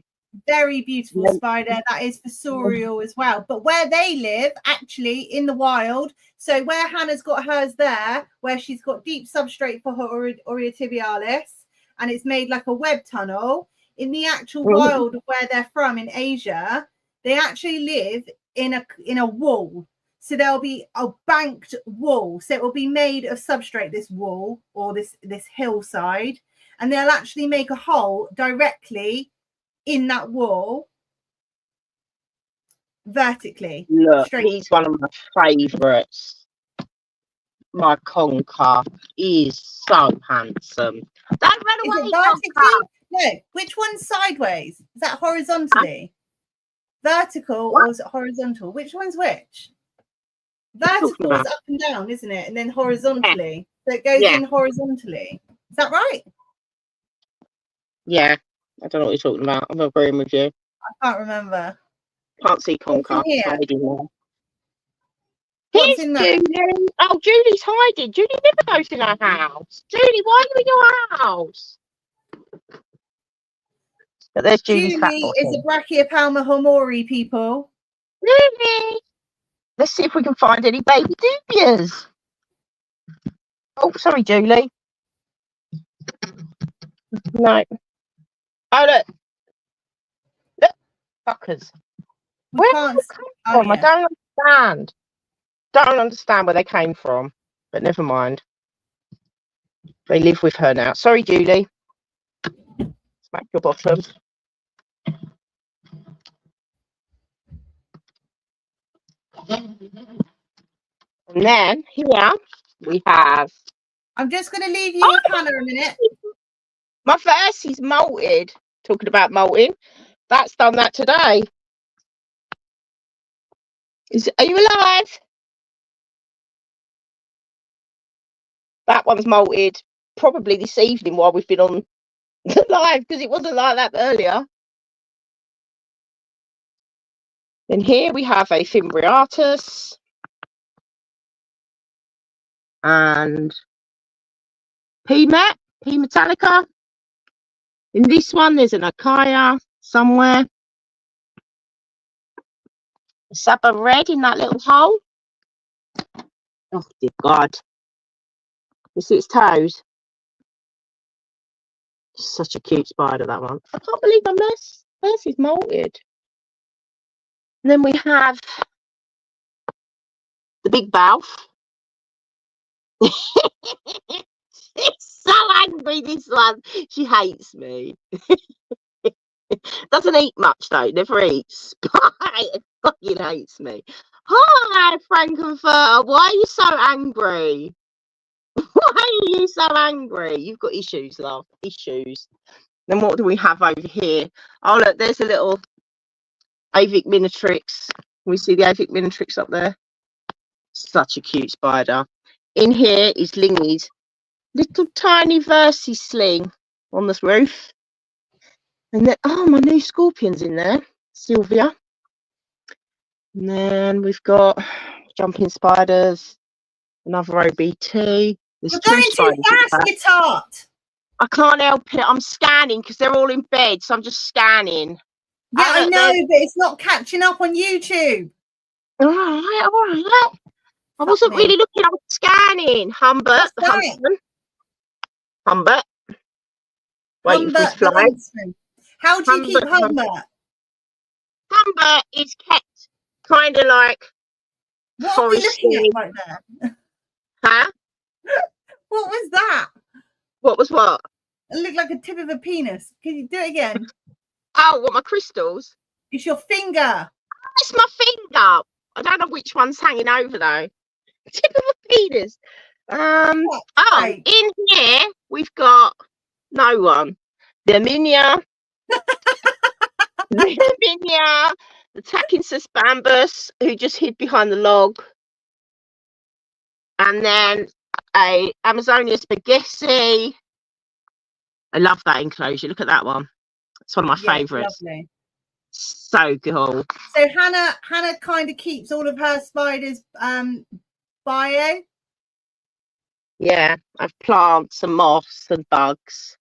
Very beautiful spider. That is fossorial as well. But where they live, actually, in the wild, so where Hannah's got hers there, where she's got deep substrate for her Aurea tibialis, and it's made like a web tunnel, in the actual wild of where they're from in Asia, they actually live in a wall. So there'll be a banked wall. So it will be made of substrate, this wall or this hillside, and they'll actually make a hole directly in that wall vertically. Look, he's one of my favourites. My conker is so handsome. Don't run away, conker. No, which one's sideways? Is that horizontally? Vertical or is it horizontal? Which one's which? Vertical is up and down, isn't it? And then horizontally. So it goes in horizontally. Is that right? Yeah. I don't know what you're talking about. I'm agreeing with you. I can't remember. Can't see conker. What's in there? Julie. Oh, Julie's hiding. Julie never goes in her house. Julie, why are you in your house? But there's Julie is a Brachypalma homori, people. Really? Let's see if we can find any baby dubias. Oh, sorry, Julie. No. Oh, look. Look. Fuckers. Where did they come from? I don't understand. Don't understand where they came from. But never mind. They live with her now. Sorry, Julie. Smack your bottom. And then here we have. I'm just going to leave you with Hannah a minute. My Versi's molted. Talking about molting. That's done that today. Are you alive? That one's molted probably this evening while we've been on live because it wasn't like that earlier. Then here we have a Fimbriatus and P Metallica. In this one, there's an Akaya somewhere. A Saba Red in that little hole. Oh, dear God. You see its toes? Such a cute spider, that one. I can't believe my Mercy's molted. And then we have the big Balf. She's so angry, this one. She hates me. Doesn't eat much, though. Never eats. It fucking hates me. Hi, Frankenfurter. Why are you so angry? Why are you so angry? You've got issues, love. Issues. Then what do we have over here? Oh, look, there's a little Avic Minatrix. We see the Avic Minatrix up there. Such a cute spider. In here is Lingy's little tiny Versi sling on this roof. And then, oh, my new Scorpion's in there. Sylvia. And then we've got jumping spiders. Another OBT. There's You're two going too spiders. fast, you tart. I can't help it. I'm scanning because they're all in bed, so I'm just scanning. Yeah, I know, but it's not catching up on YouTube. All right. I wasn't really looking. I was scanning. Humbert, the huntsman. Humbert. Waiting for his flight. How do you keep Humbert? Humbert is kept kind of like. What are we looking at right there? Huh? What was that? What was what? It looked like a tip of a penis. Can you do it again? Oh, what, my crystals? It's your finger. It's my finger. I don't know which one's hanging over though. Tip of a penis. In here we've got no one. The Minia. The Minia. The Tachinsus bambus, who just hid behind the log. And then a Amazonia spaghetti. I love that enclosure. Look at that one. It's one of my favourites. Lovely. So cool. So Hannah kind of keeps all of her spiders bio. Yeah, I've plants and moths and bugs.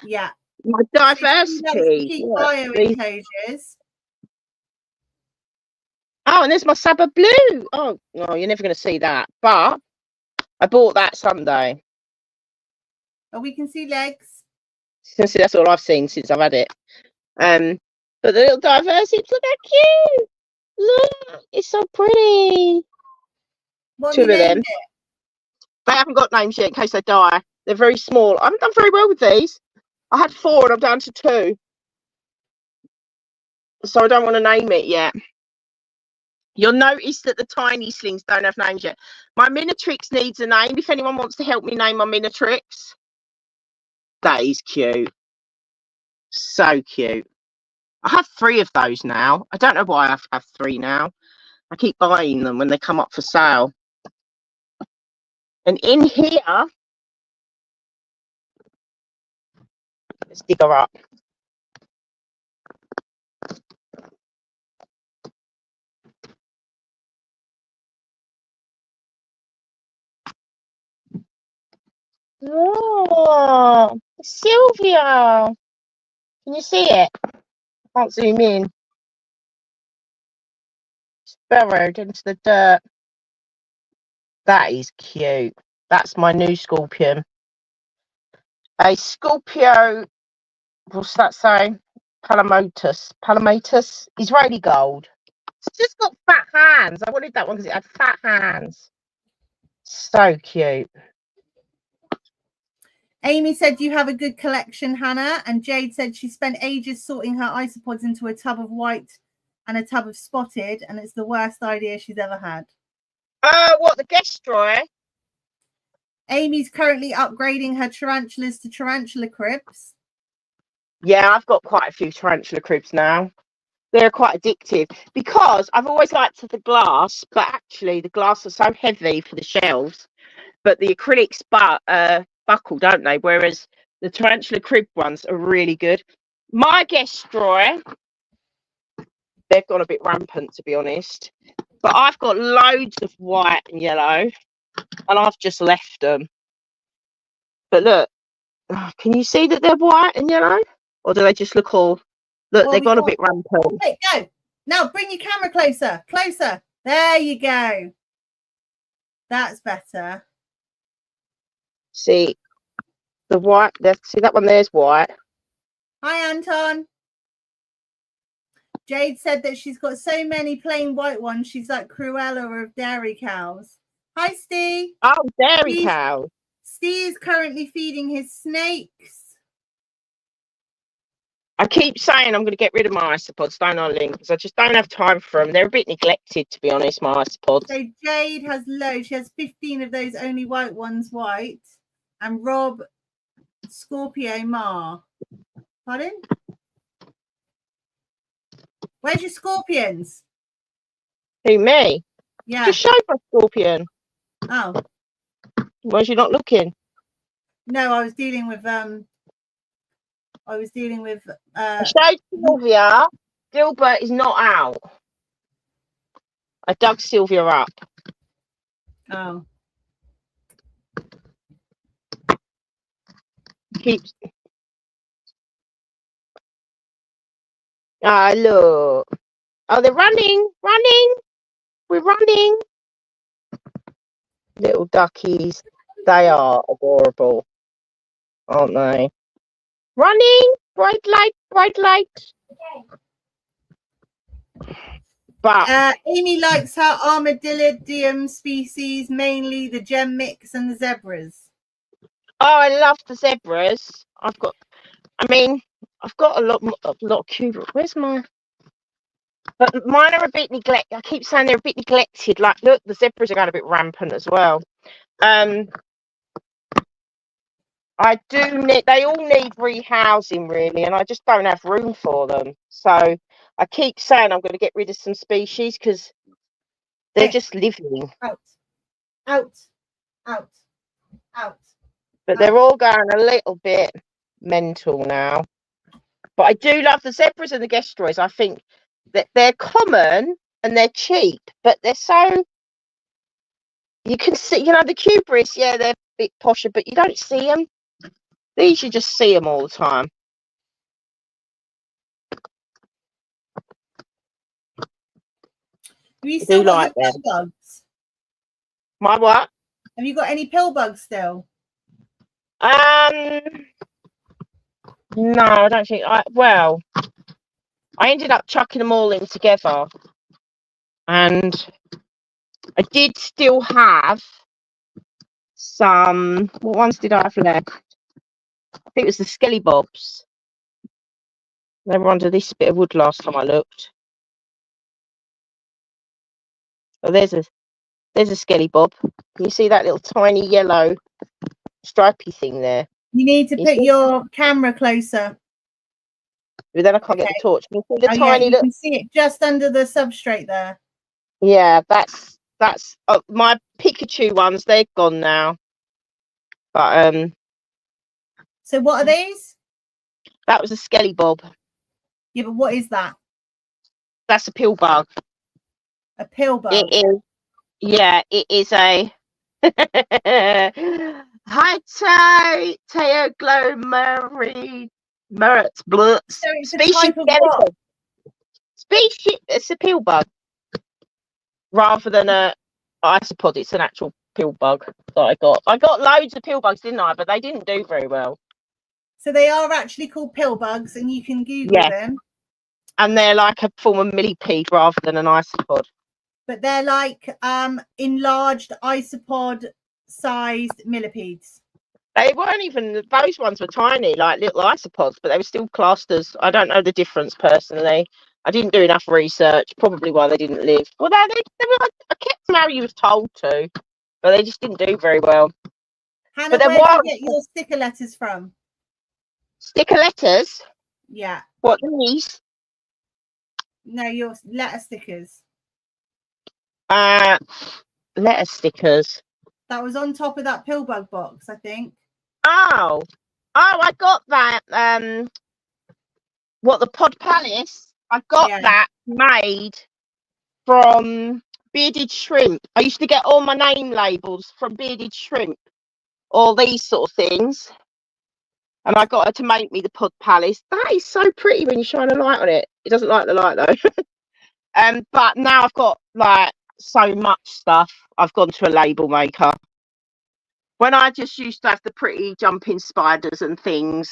Yeah. My diversity. Keep bio enclosures. Oh, and there's my Saba Blue. Oh, well, you're never going to see that. But I bought that Sunday. Oh, we can see legs. See, that's all I've seen since I've had it. But the little diversity, look how cute. Look, it's so pretty. What Two of them. It? They haven't got names yet in case they die. They're very small. I haven't done very well with these. I had 4 and I'm down to 2. So I don't want to name it yet. You'll notice that the tiny slings don't have names yet. My Minatrix needs a name. If anyone wants to help me name my Minatrix. That is cute. So cute. I have 3 of those now. I don't know why I have 3 now. I keep buying them when they come up for sale. And in here, let's dig her up. Oh, Sylvia. Can you see it? I can't zoom in. It's burrowed into the dirt. That is cute. That's my new Scorpion. A Scorpio, what's that saying? Palomatus. Israeli gold. It's just got fat hands. I wanted that one because it had fat hands. So cute. Amy said you have a good collection, Hannah. And Jade said she spent ages sorting her isopods into a tub of white and a tub of spotted, and it's the worst idea she's ever had. What, the Gestroy? Amy's currently upgrading her tarantulas to tarantula cribs. Yeah, I've got quite a few tarantula cribs now. They're quite addictive because I've always liked the glass, but actually the glass is so heavy for the shelves. But the acrylics buckle, don't they? Whereas The tarantula crib ones are really good. My guest drawer, they've gone a bit rampant, to be honest. But I've got loads of white and yellow, and I've just left them. But look, can you see that they're white and yellow? Or do they just look all... Look, they've gone a bit rampant. Hey, go. Now bring your camera closer. Closer. There you go. That's better. See, the white... See, that one there's white. Hi, Anton. Jade said that she's got so many plain white ones. She's like Cruella of dairy cows. Hi, Steve. Oh, dairy cow. Steve is currently feeding his snakes. I keep saying I'm going to get rid of my isopods, don't I, Lynn? Because I just don't have time for them. They're a bit neglected, to be honest, my isopods. So Jade has loads. She has 15 of those only white ones white. And Rob, Scorpio, Mar. Pardon? Where's your scorpions? Who, me? Yeah. Just showed my scorpion. Oh. Was you not looking? No, I was dealing with I showed Sylvia. Gilbert is not out. I dug Sylvia up. Oh. Keeps. Ah, look. Oh, they're running. We're running. Little duckies. They are adorable, aren't they? Running. Bright light. But Amy likes her armadillidium species, mainly the gem mix and the zebras. Oh, I love the zebras. I've got a lot of Cuba. Where's my? But mine are a bit neglected. I keep saying they're a bit neglected. Like, look, the zebras are going a bit rampant as well. I do need. They all need rehousing, really, and I just don't have room for them. So I keep saying I'm going to get rid of some species because they're just living. Out. But they're all going a little bit mental now. But I do love the zebras and the gestoys. I think that they're common and they're cheap, but they're so... You can see, the Cubris, yeah, they're a bit posher, but you don't see them. These, you just see them all the time. Have you still got your pill bugs? My what? Have you got any pill bugs still? No, I don't think. I ended up chucking them all in together, and I did still have some. What ones did I have left? I think it was the Skelly Bobs. They were under this bit of wood last time I looked. Oh, there's a Skelly Bob. Can you see that little tiny yellow stripy thing there? You need to put your camera closer. But then I can't get the torch. Can you see the tiny you can see it just under the substrate there. Yeah, that's my Pikachu ones. They're gone now. But So what are these? That was a Skelly Bob. Yeah, but what is that? That's a pill bug. A pill bug. It is. Yeah, it is a. Hi, Teoglomerate. So species skeleton. Species. It's a pill bug. Rather than a isopod, it's an actual pill bug that I got. I got loads of pill bugs, didn't I? But they didn't do very well. So they are actually called pill bugs, and you can Google them. And they're like a form of millipede rather than an isopod. But they're like enlarged isopod-sized millipedes. They weren't even, those ones were tiny, like little isopods, but they were still classed as, I don't know the difference personally. I didn't do enough research, probably why they didn't live. Well, they were, I kept them how you was told to, but they just didn't do very well. Hannah, where do you get your sticker letters from? Sticker letters? Yeah. What, these? No, your letter stickers. Letter stickers. That was on top of that pill bug box, I think. Oh. Oh, I got that. What, the Pod Palace? I got that made from Bearded Shrimp. I used to get all my name labels from Bearded Shrimp, all these sort of things. And I got her to make me the Pod Palace. That is so pretty when you shine a light on it. It doesn't like the light though. But now I've got like so much stuff. I've gone to a label maker. When I just used to have the pretty jumping spiders and things,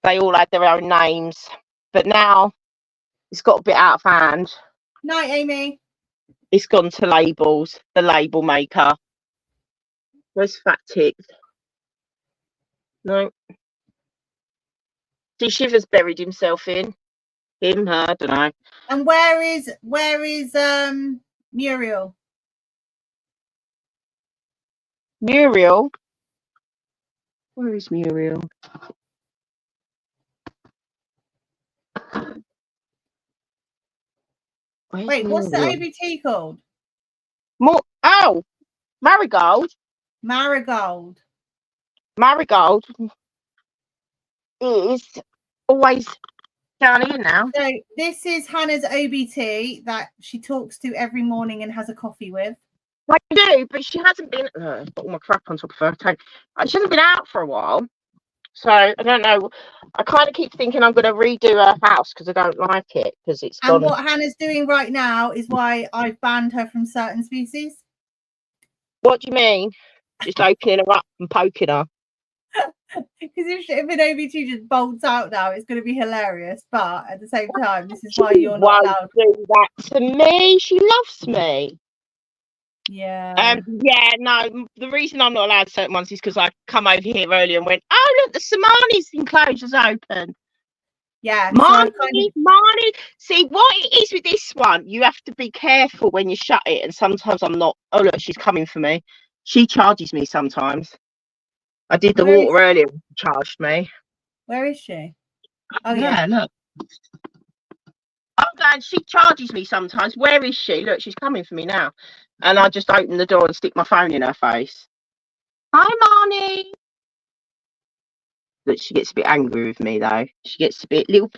they all had their own names. But now it's got a bit out of hand. Night, Amy. It's gone to labels, the label maker. Where's Fat Ticks? No. See, Shiver's buried himself in. Him, her, I don't know. And where is Muriel? Muriel? Where is Muriel? Wait, what's the OBT called? Oh, Marigold. Marigold. Marigold is always down here now. So this is Hannah's OBT that she talks to every morning and has a coffee with. I do, but she hasn't been. I've got all my crap on top of her. She hasn't been out for a while, so I don't know. I kind of keep thinking I'm going to redo her house because I don't like it because it's gone. And what Hannah's doing right now is why I've banned her from certain species. What do you mean? Just opening her up and poking her? Because if an OBT just bolts out now, it's going to be hilarious. But at the same time, this is why you're not allowed to do that to me. She loves me. Yeah. Yeah, no, the reason I'm not allowed certain ones is because I come over here earlier and went, oh, look, the Samani's enclosure's open. Yeah. Marnie. See, what it is with this one, you have to be careful when you shut it. And sometimes I'm not. Oh, look, she's coming for me. She charges me sometimes. I did the water earlier. She charged me. Where is she? Oh, yeah, look. I'm glad she charges me sometimes. Where is she? Look, she's coming for me now. And I just open the door and stick my phone in her face. Hi, Marnie. Look, she gets a bit angry with me, though. She gets a little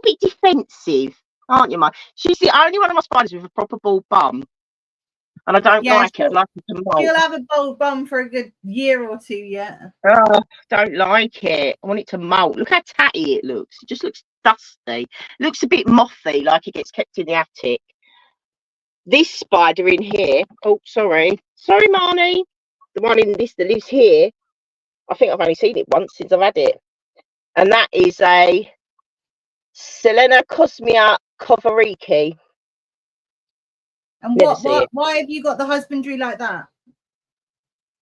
bit defensive, aren't you, Marnie? She's the only one of my spiders with a proper bald bum. And I don't like it. I like it to molt. She'll have a bald bum for a good year or two yet. Don't like it. I want it to molt. Look how tatty it looks. It just looks dusty. It looks a bit mothy, like it gets kept in the attic. This spider in here. Oh, sorry, Marnie. The one in this that lives here. I think I've only seen it once since I've had it, and that is a Selena Cosmia Kovariki. And why have you got the husbandry like that?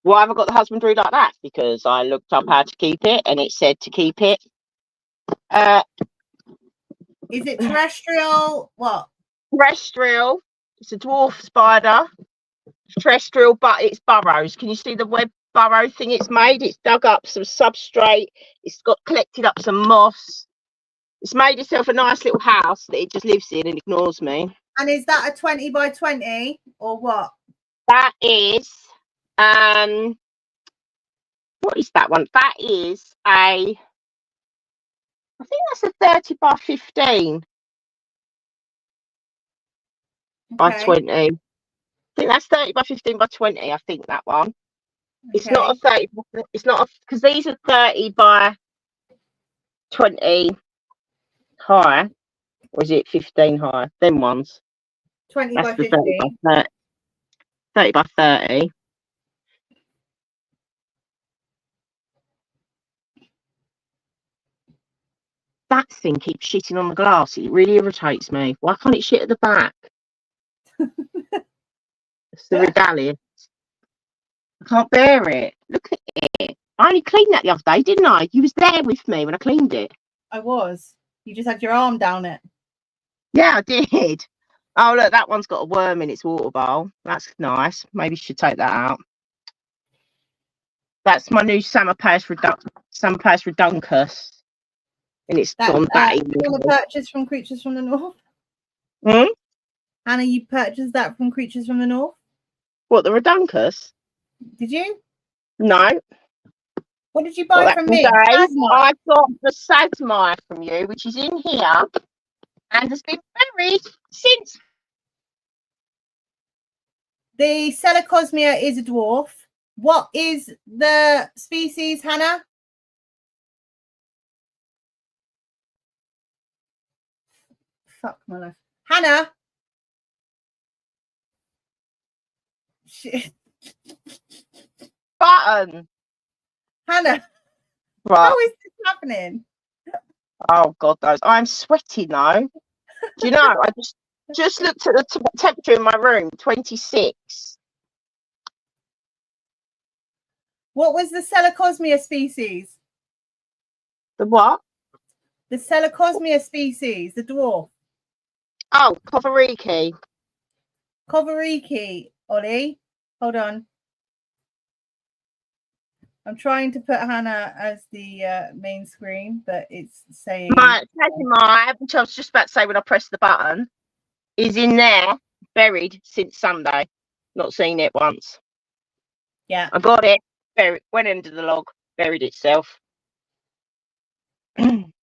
Why have I got the husbandry like that? Because I looked up how to keep it, and it said to keep it. Is it terrestrial? What? Terrestrial. It's a dwarf spider. Terrestrial, but it's burrows. Can you see the web burrow thing it's made? It's dug up some substrate. It's got collected up some moss. It's made itself a nice little house that it just lives in and ignores me. And is that a 20 by 20 or what? That is what is that one? That is I think that's a 30 by 15 by 20. I think that's 30 by 15 by 20. I think that one. Okay. It's not a 30. It's not because these are 30 by 20 high. Or is it 15 high? Them ones. 20 that's by the 50. 30 by 30. That thing keeps shitting on the glass. It really irritates me. Why can't it shit at the back? It's the regalian. I can't bear it. Look at it. I only cleaned that the other day, didn't I? You was there with me when I cleaned it. I was. You just had your arm down it. Yeah, I did. Oh, look, that one's got a worm in its water bowl. That's nice. Maybe you should take that out. That's my new Samapaeus reduncus. And it's gone that you want to purchase from Creatures from the North? Hannah, you purchased that from Creatures from the North? What, the reduncus? Did you? No. What did you buy Well, from that's me? today. Phasma. I've got the Sazmire from you, which is in here and has been buried since. The Selachosmia is a dwarf. What is the species, Hannah? Fuck my life. Hannah. Shit. Button. Hannah, Right. how is this happening? Oh, God knows. I'm sweating though. Do you know, I just looked at the temperature in my room, 26. What was the Selachosmia species? The what? The Selachosmia species, the dwarf. Oh, Covariki. Covariki, Ollie. Hold on. I'm trying to put Hannah as the main screen, but it's saying... My, which I was just about to say when I pressed the button, is in there, buried since Sunday. Not seen it once. Yeah. I got it, buried, went into the log, buried itself. And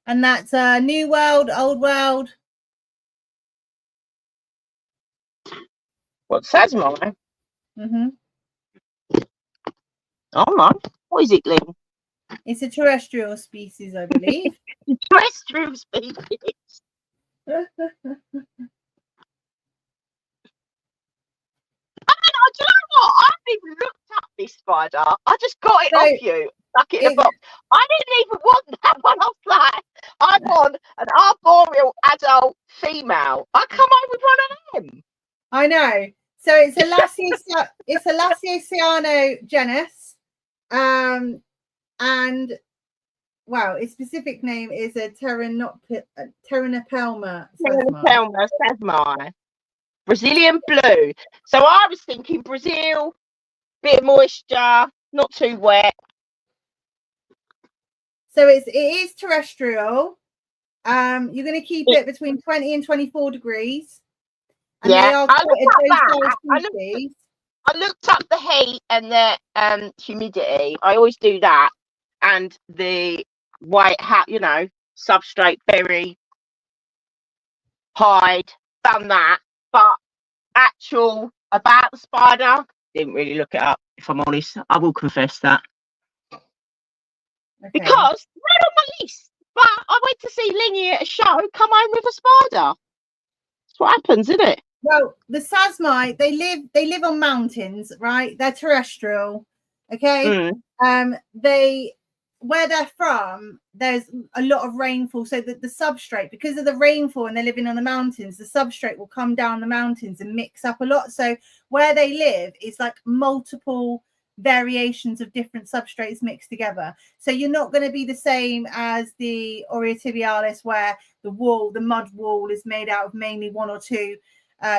that's New World, Old World. What, Sazmire? Mm-hmm. Oh my, what is it, Glenn? It's a terrestrial species, I believe. Terrestrial species. Do you know what? I haven't even looked up this spider. I just got it off you, stuck it in a box. I didn't even want that one. I was like, I want an arboreal adult female. I come home with one of them. I know. So it's a Lasiociano genus. And wow, its specific name is a Pteranopelma. Sazmire. Brazilian blue. So I was thinking Brazil, bit of moisture, not too wet. So it is terrestrial. You're going to keep it between 20 and 24 degrees. And yeah, they are I looked up the heat and the humidity. I always do that. And the white hat, you know, substrate, berry, hide, done that. But actual about the spider, didn't really look it up, if I'm honest. I will confess that. Okay. Because right on my list. But I went to see Linny at a show, come home with a spider. That's what happens, isn't it? Well, the Sazmite, they live on mountains, right? They're terrestrial. Okay. Where they're from, there's a lot of rainfall. So that the substrate, because of the rainfall and they're living on the mountains, the substrate will come down the mountains and mix up a lot. So where they live is like multiple variations of different substrates mixed together. So you're not going to be the same as the Oreotibialis, where the mud wall is made out of mainly one or two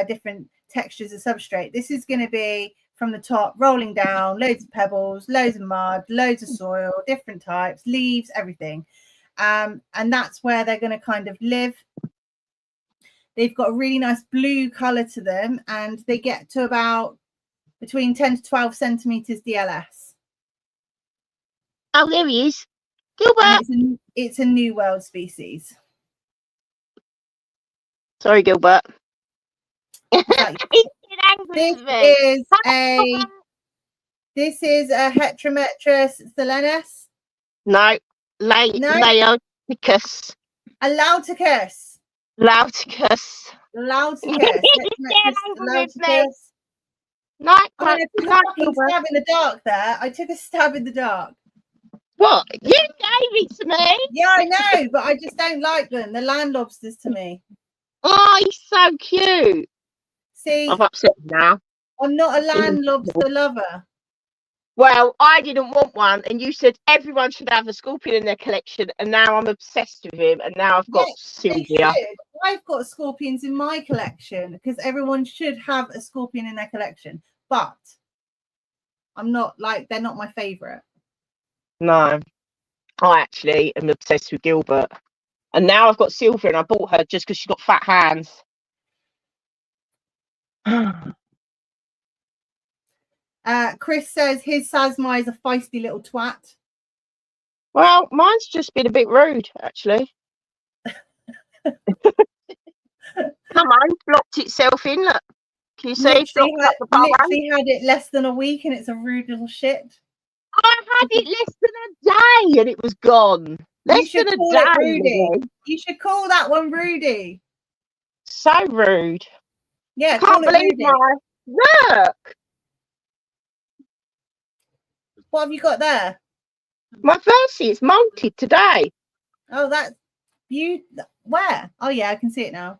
different textures of substrate. This is going to be from the top rolling down, loads of pebbles, loads of mud, loads of soil, different types, leaves, everything. And that's where they're going to kind of live. They've got a really nice blue color to them, and they get to about between 10 to 12 centimeters DLS. Oh, there he is. Gilbert. And it's a New World species. Sorry, Gilbert. This is a Heterometrus solenis. No, Laoticus. A Lauticus. Lauticus. Lauticus. No, I took a fucking stab in the dark there. I took a stab in the dark. What? You gave it to me. Yeah, I know, but I just don't like them. They're land lobsters to me. Oh, he's so cute. See, I'm upset now. I'm not a land lobster lover. Well, I didn't want one, and you said everyone should have a scorpion in their collection, and now I'm obsessed with him, and now I've got Sylvia. I've got scorpions in my collection because everyone should have a scorpion in their collection, but I'm not like, they're not my favorite. No, I actually am obsessed with Gilbert, and now I've got Sylvia, and I bought her just because she's got fat hands. Chris says his Sasma is a feisty little twat. Well, mine's just been a bit rude, actually. Come on, blocked itself in. Look, can you see? Literally had it less than a week, and it's a rude little shit. I had it less than a day, and it was gone. Less than a day. Rudy. You should call that one Rudy. So rude. Yeah, can't believe my look. What have you got there? My Versi is molted today. Oh, that's you. Where? Oh yeah, I can see it now.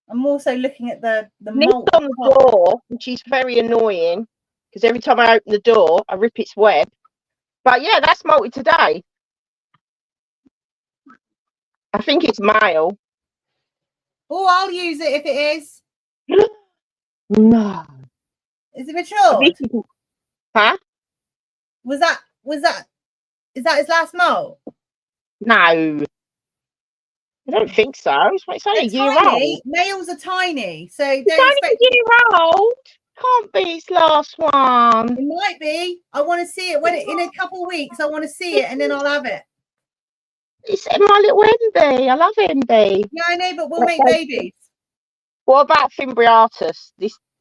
I'm also looking at the mold on the door, which is very annoying because every time I open the door, I rip its web. But yeah, that's molted today. I think it's male. Oh, I'll use it if it is. No. Is it matured? Huh? Is that his last molt? No. I don't think so. It's only a year old. Males are tiny, so it's only a year old. Can't be his last one. It might be. I want to see it in a couple of weeks. I want to see it, and then I'll have it. It's my little Envy. I love Envy. Yeah, I know, but we'll make babies. What about Fimbriatus?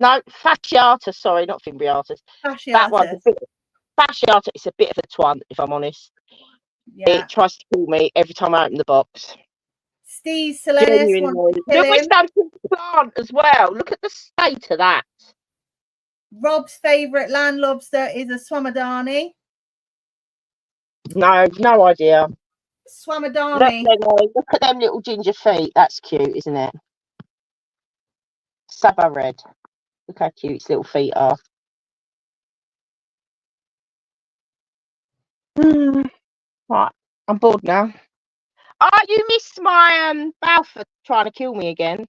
Fasciatus. Sorry, not Fimbriatus. Fasciatus. That one's Fasciatus. It's a bit of a twant, if I'm honest. Yeah. It tries to kill me every time I open the box. Steve Solenis wants to kill him. Look, we've done plant as well. Look at the state of that. Rob's favourite land lobster is a Swamadani. No idea. Swamadani. Look at them little ginger feet. That's cute, isn't it? Saba red. Look how cute its little feet are. Right, I'm bored now. Oh, you missed my Balfour trying to kill me again.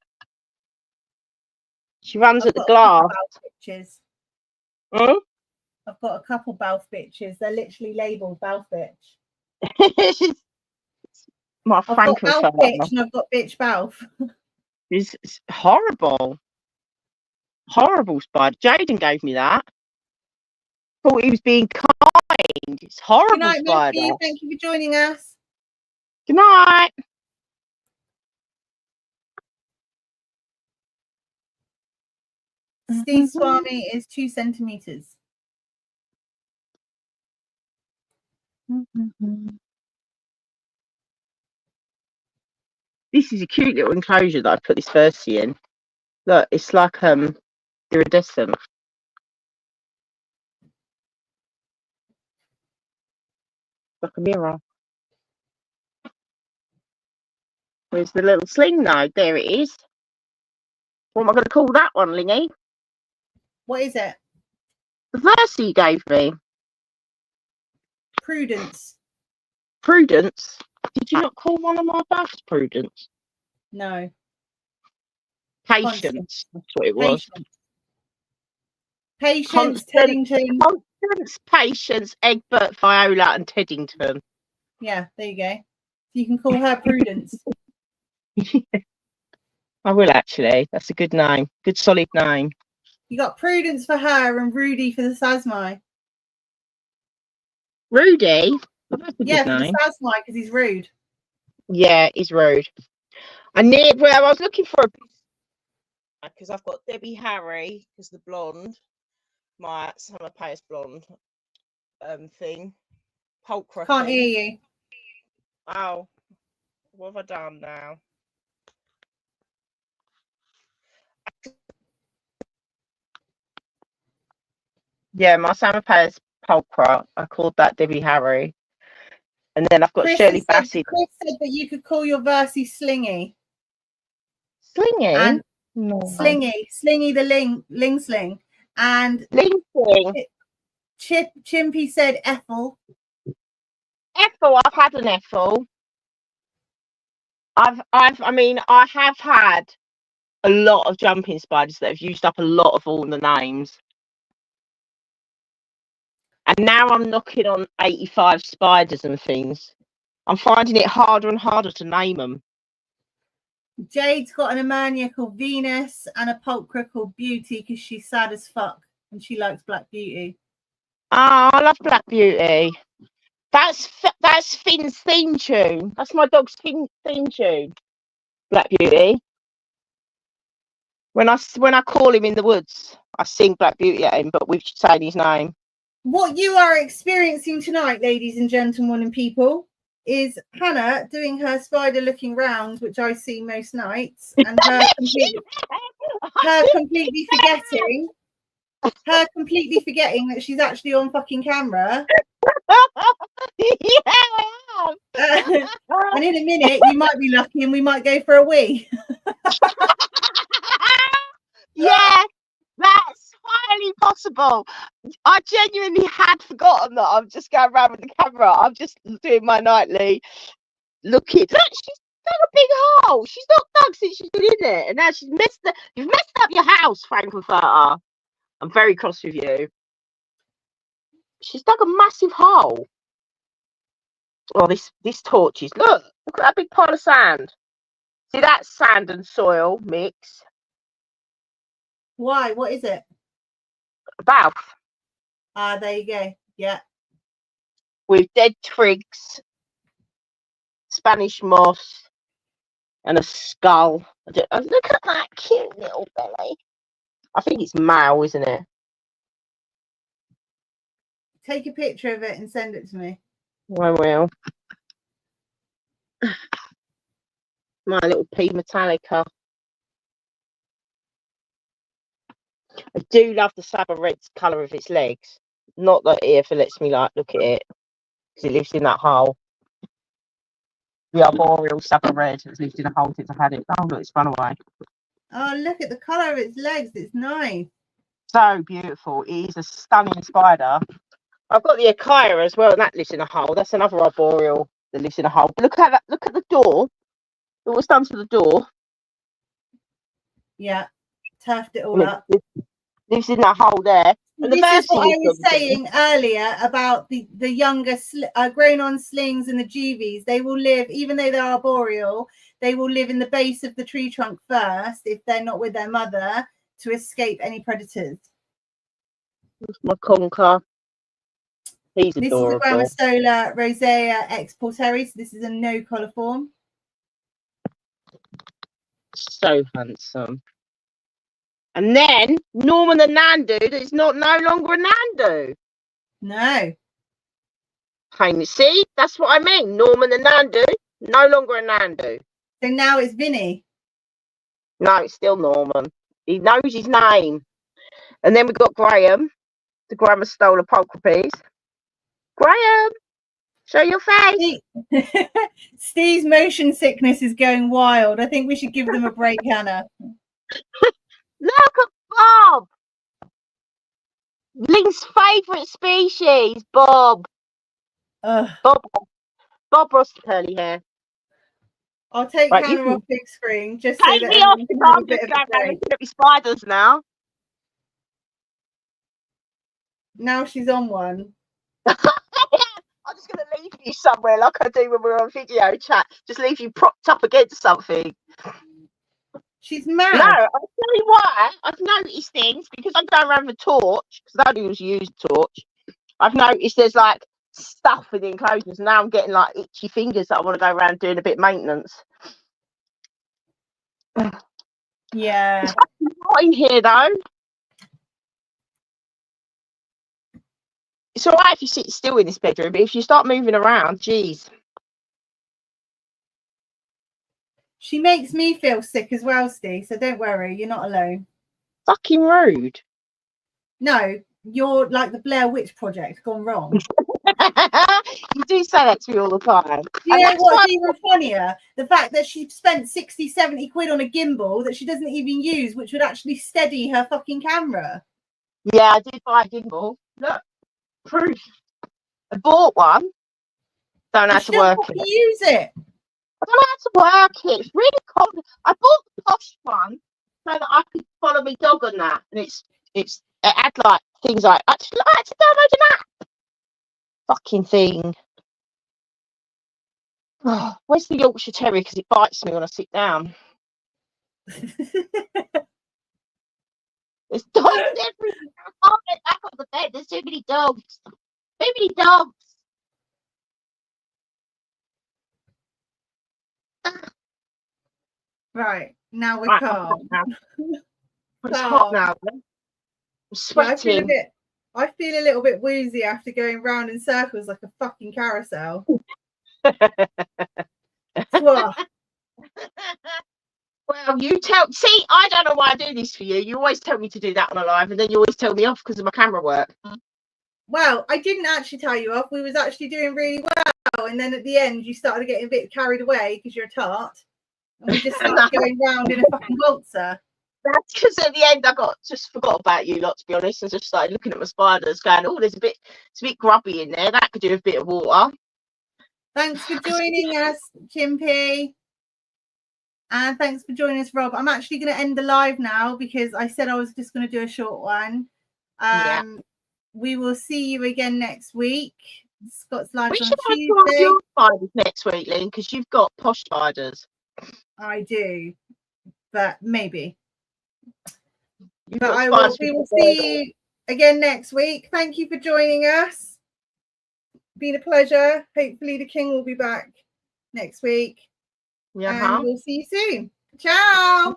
She runs at the glass. I've got a couple Balf bitches. They're literally labelled Balf bitch. My I've got Balf bitch and I've got bitch Balf. It's horrible. Horrible spider. Jaden gave me that. Thought he was being kind. It's horrible. Good night, spider. Matthew. Thank you for joining us. Good night. Steve Swami is 2 centimeters. This is a cute little enclosure that I put this Versi in. Look, it's like iridescent. Like a mirror. Where's the little sling node? There it is. What am I going to call that one, Lingy? What is it? The Versi you gave me. Prudence. Prudence? Did you not call one of my baths Prudence? No. Patience. That's what it was. Patience, Teddington. Constance, Patience, Egbert, Viola, and Teddington. Yeah, there you go. You can call her Prudence. I will actually. That's a good name. Good solid name. You got Prudence for her and Rudy for the Sasmai. Rudy? Yeah, for the Sasmai because he's rude. Yeah, he's rude. I was looking for a because I've got Debbie Harry because the blonde, my Summer Pace blonde thing. Pulcra Can't hear you. Oh, what have I done now? Yeah, my Summer Pace Pulcra. I called that Debbie Harry. And then I've got Shirley Bassett. Chris said that you could call your Versi Slingy. Slingy? And no. Slingy the ling sling. And ling sling. Chimpy said Ethel. Ethel, I've had an Ethel. I have had a lot of jumping spiders that have used up a lot of all the names. And now I'm knocking on 85 spiders and things. I'm finding it harder and harder to name them. Jade's got an Amania called Venus and a Pulcra called Beauty because she's sad as fuck. and she likes Black Beauty. Oh, I love Black Beauty. That's Finn's theme tune. That's my dog's theme tune. Black Beauty. When I call him in the woods, I sing Black Beauty at him, but with saying his name. What you are experiencing tonight, ladies and gentlemen and people, is Hannah doing her spider looking round, which I see most nights, and her completely forgetting that she's actually on fucking camera. Yeah, and in a minute, you might be lucky and we might go for a wee. Yeah, that's highly possible. I genuinely had forgotten that I'm just going around with the camera. I'm just doing my nightly looking. Look, she's dug a big hole. She's not dug since she's been in there, and now she's you've messed up your house, Frankfurter. I'm very cross with you. She's dug a massive hole. Oh, this torch is look at that big pile of sand. See that sand and soil mix? Why? What is it? Bath. Ah, there you go. Yeah. With dead twigs, Spanish moss, and a skull. Look at that cute little belly. I think it's male, isn't it? Take a picture of it and send it to me. I will. My little P Metallica. I do love the Saba red colour of its legs. Not that it ever lets me like look at it because it lives in that hole. The arboreal Saba red has lived in a hole since I've had it. Oh look, it's run away. Oh, look at the colour of its legs. It's nice. So beautiful. It is a stunning spider. I've got the Akira as well, and that lives in a hole. That's another arboreal that lives in a hole. Look at that. Look at the door. Look what's done to the door. Yeah, turfed it all up. Lives in that hole there. And this is what I was saying earlier about the younger grown on slings and the juvies. They will live, even though they're arboreal, they will live in the base of the tree trunk first if they're not with their mother to escape any predators. That's my conker. He's adorable. This is a Grammostola rosea exporteri, so this is a no coliform. So handsome. And then Norman the Nandu that is no longer a Nandu. No. Hey, see, that's what I mean. Norman the Nandu, no longer a Nandu. So now it's Vinny. No, it's still Norman. He knows his name. And then we've got Graham, the Grammostola pulchripes. Graham, show your face. Steve's motion sickness is going wild. I think we should give them a break, Hannah. Look at Bob. Link's favourite species, Bob. Bob Ross curly hair. I'll take Hannah off big screen just so that everyone can have a bit of a break. Looking at me spiders now. Now she's on one. I'm just going to leave you somewhere like I do when we're on video chat. Just leave you propped up against something. She's mad. No, I'll tell you why. I've noticed things because I'm going around with a torch because I don't always use a torch. I've noticed there's like stuff in the enclosures. Now I'm getting like itchy fingers that I want to go around doing a bit of maintenance. Yeah. It's hot in here though. It's all right if you sit still in this bedroom, but if you start moving around, geez. She makes me feel sick as well, Steve, so don't worry, you're not alone. Fucking rude. No, you're like the Blair Witch Project gone wrong. You do say that to me all the time. You know what's even funnier? The fact that she spent 60, 70 quid on a gimbal that she doesn't even use, which would actually steady her fucking camera. Yeah, I did buy a gimbal. Look, proof. I bought one. Don't know how to work it. Use it. I don't know how to work it. It's really complicated. I bought the posh one so that I could follow my dog on that, and it had like things like actually I had to download an app. Fucking thing. Oh, where's the Yorkshire Terrier? Because it bites me when I sit down. There's dogs everywhere. I can't There's too many dogs. Too many dogs. Right, now we're Right, calm. it's hot now. I'm sweating. Yeah, I feel a little bit woozy after going round in circles like a fucking carousel. Well, you see, I don't know why I do this for you. You always tell me to do that on a live, and then you always tell me off because of my camera work. Well, I didn't actually tell you off. We was actually doing really well, and then at the end you started getting a bit carried away because you're a tart, and we just started going round in a fucking waltzer. That's because at the end I just forgot about you lot, to be honest, and just started looking at my spiders, going, "Oh, it's a bit grubby in there. That could do with a bit of water." Thanks for joining us, Chimpy. And thanks for joining us, Rob. I'm actually going to end the live now because I said I was just going to do a short one. We will see you again next week. Scott's live on Tuesday. We should have your spiders next week, Lynn, because you've got posh spiders. I do, but maybe. But we will see you again next week. Thank you for joining us. Been a pleasure. Hopefully the King will be back next week. And we'll see you soon. Ciao.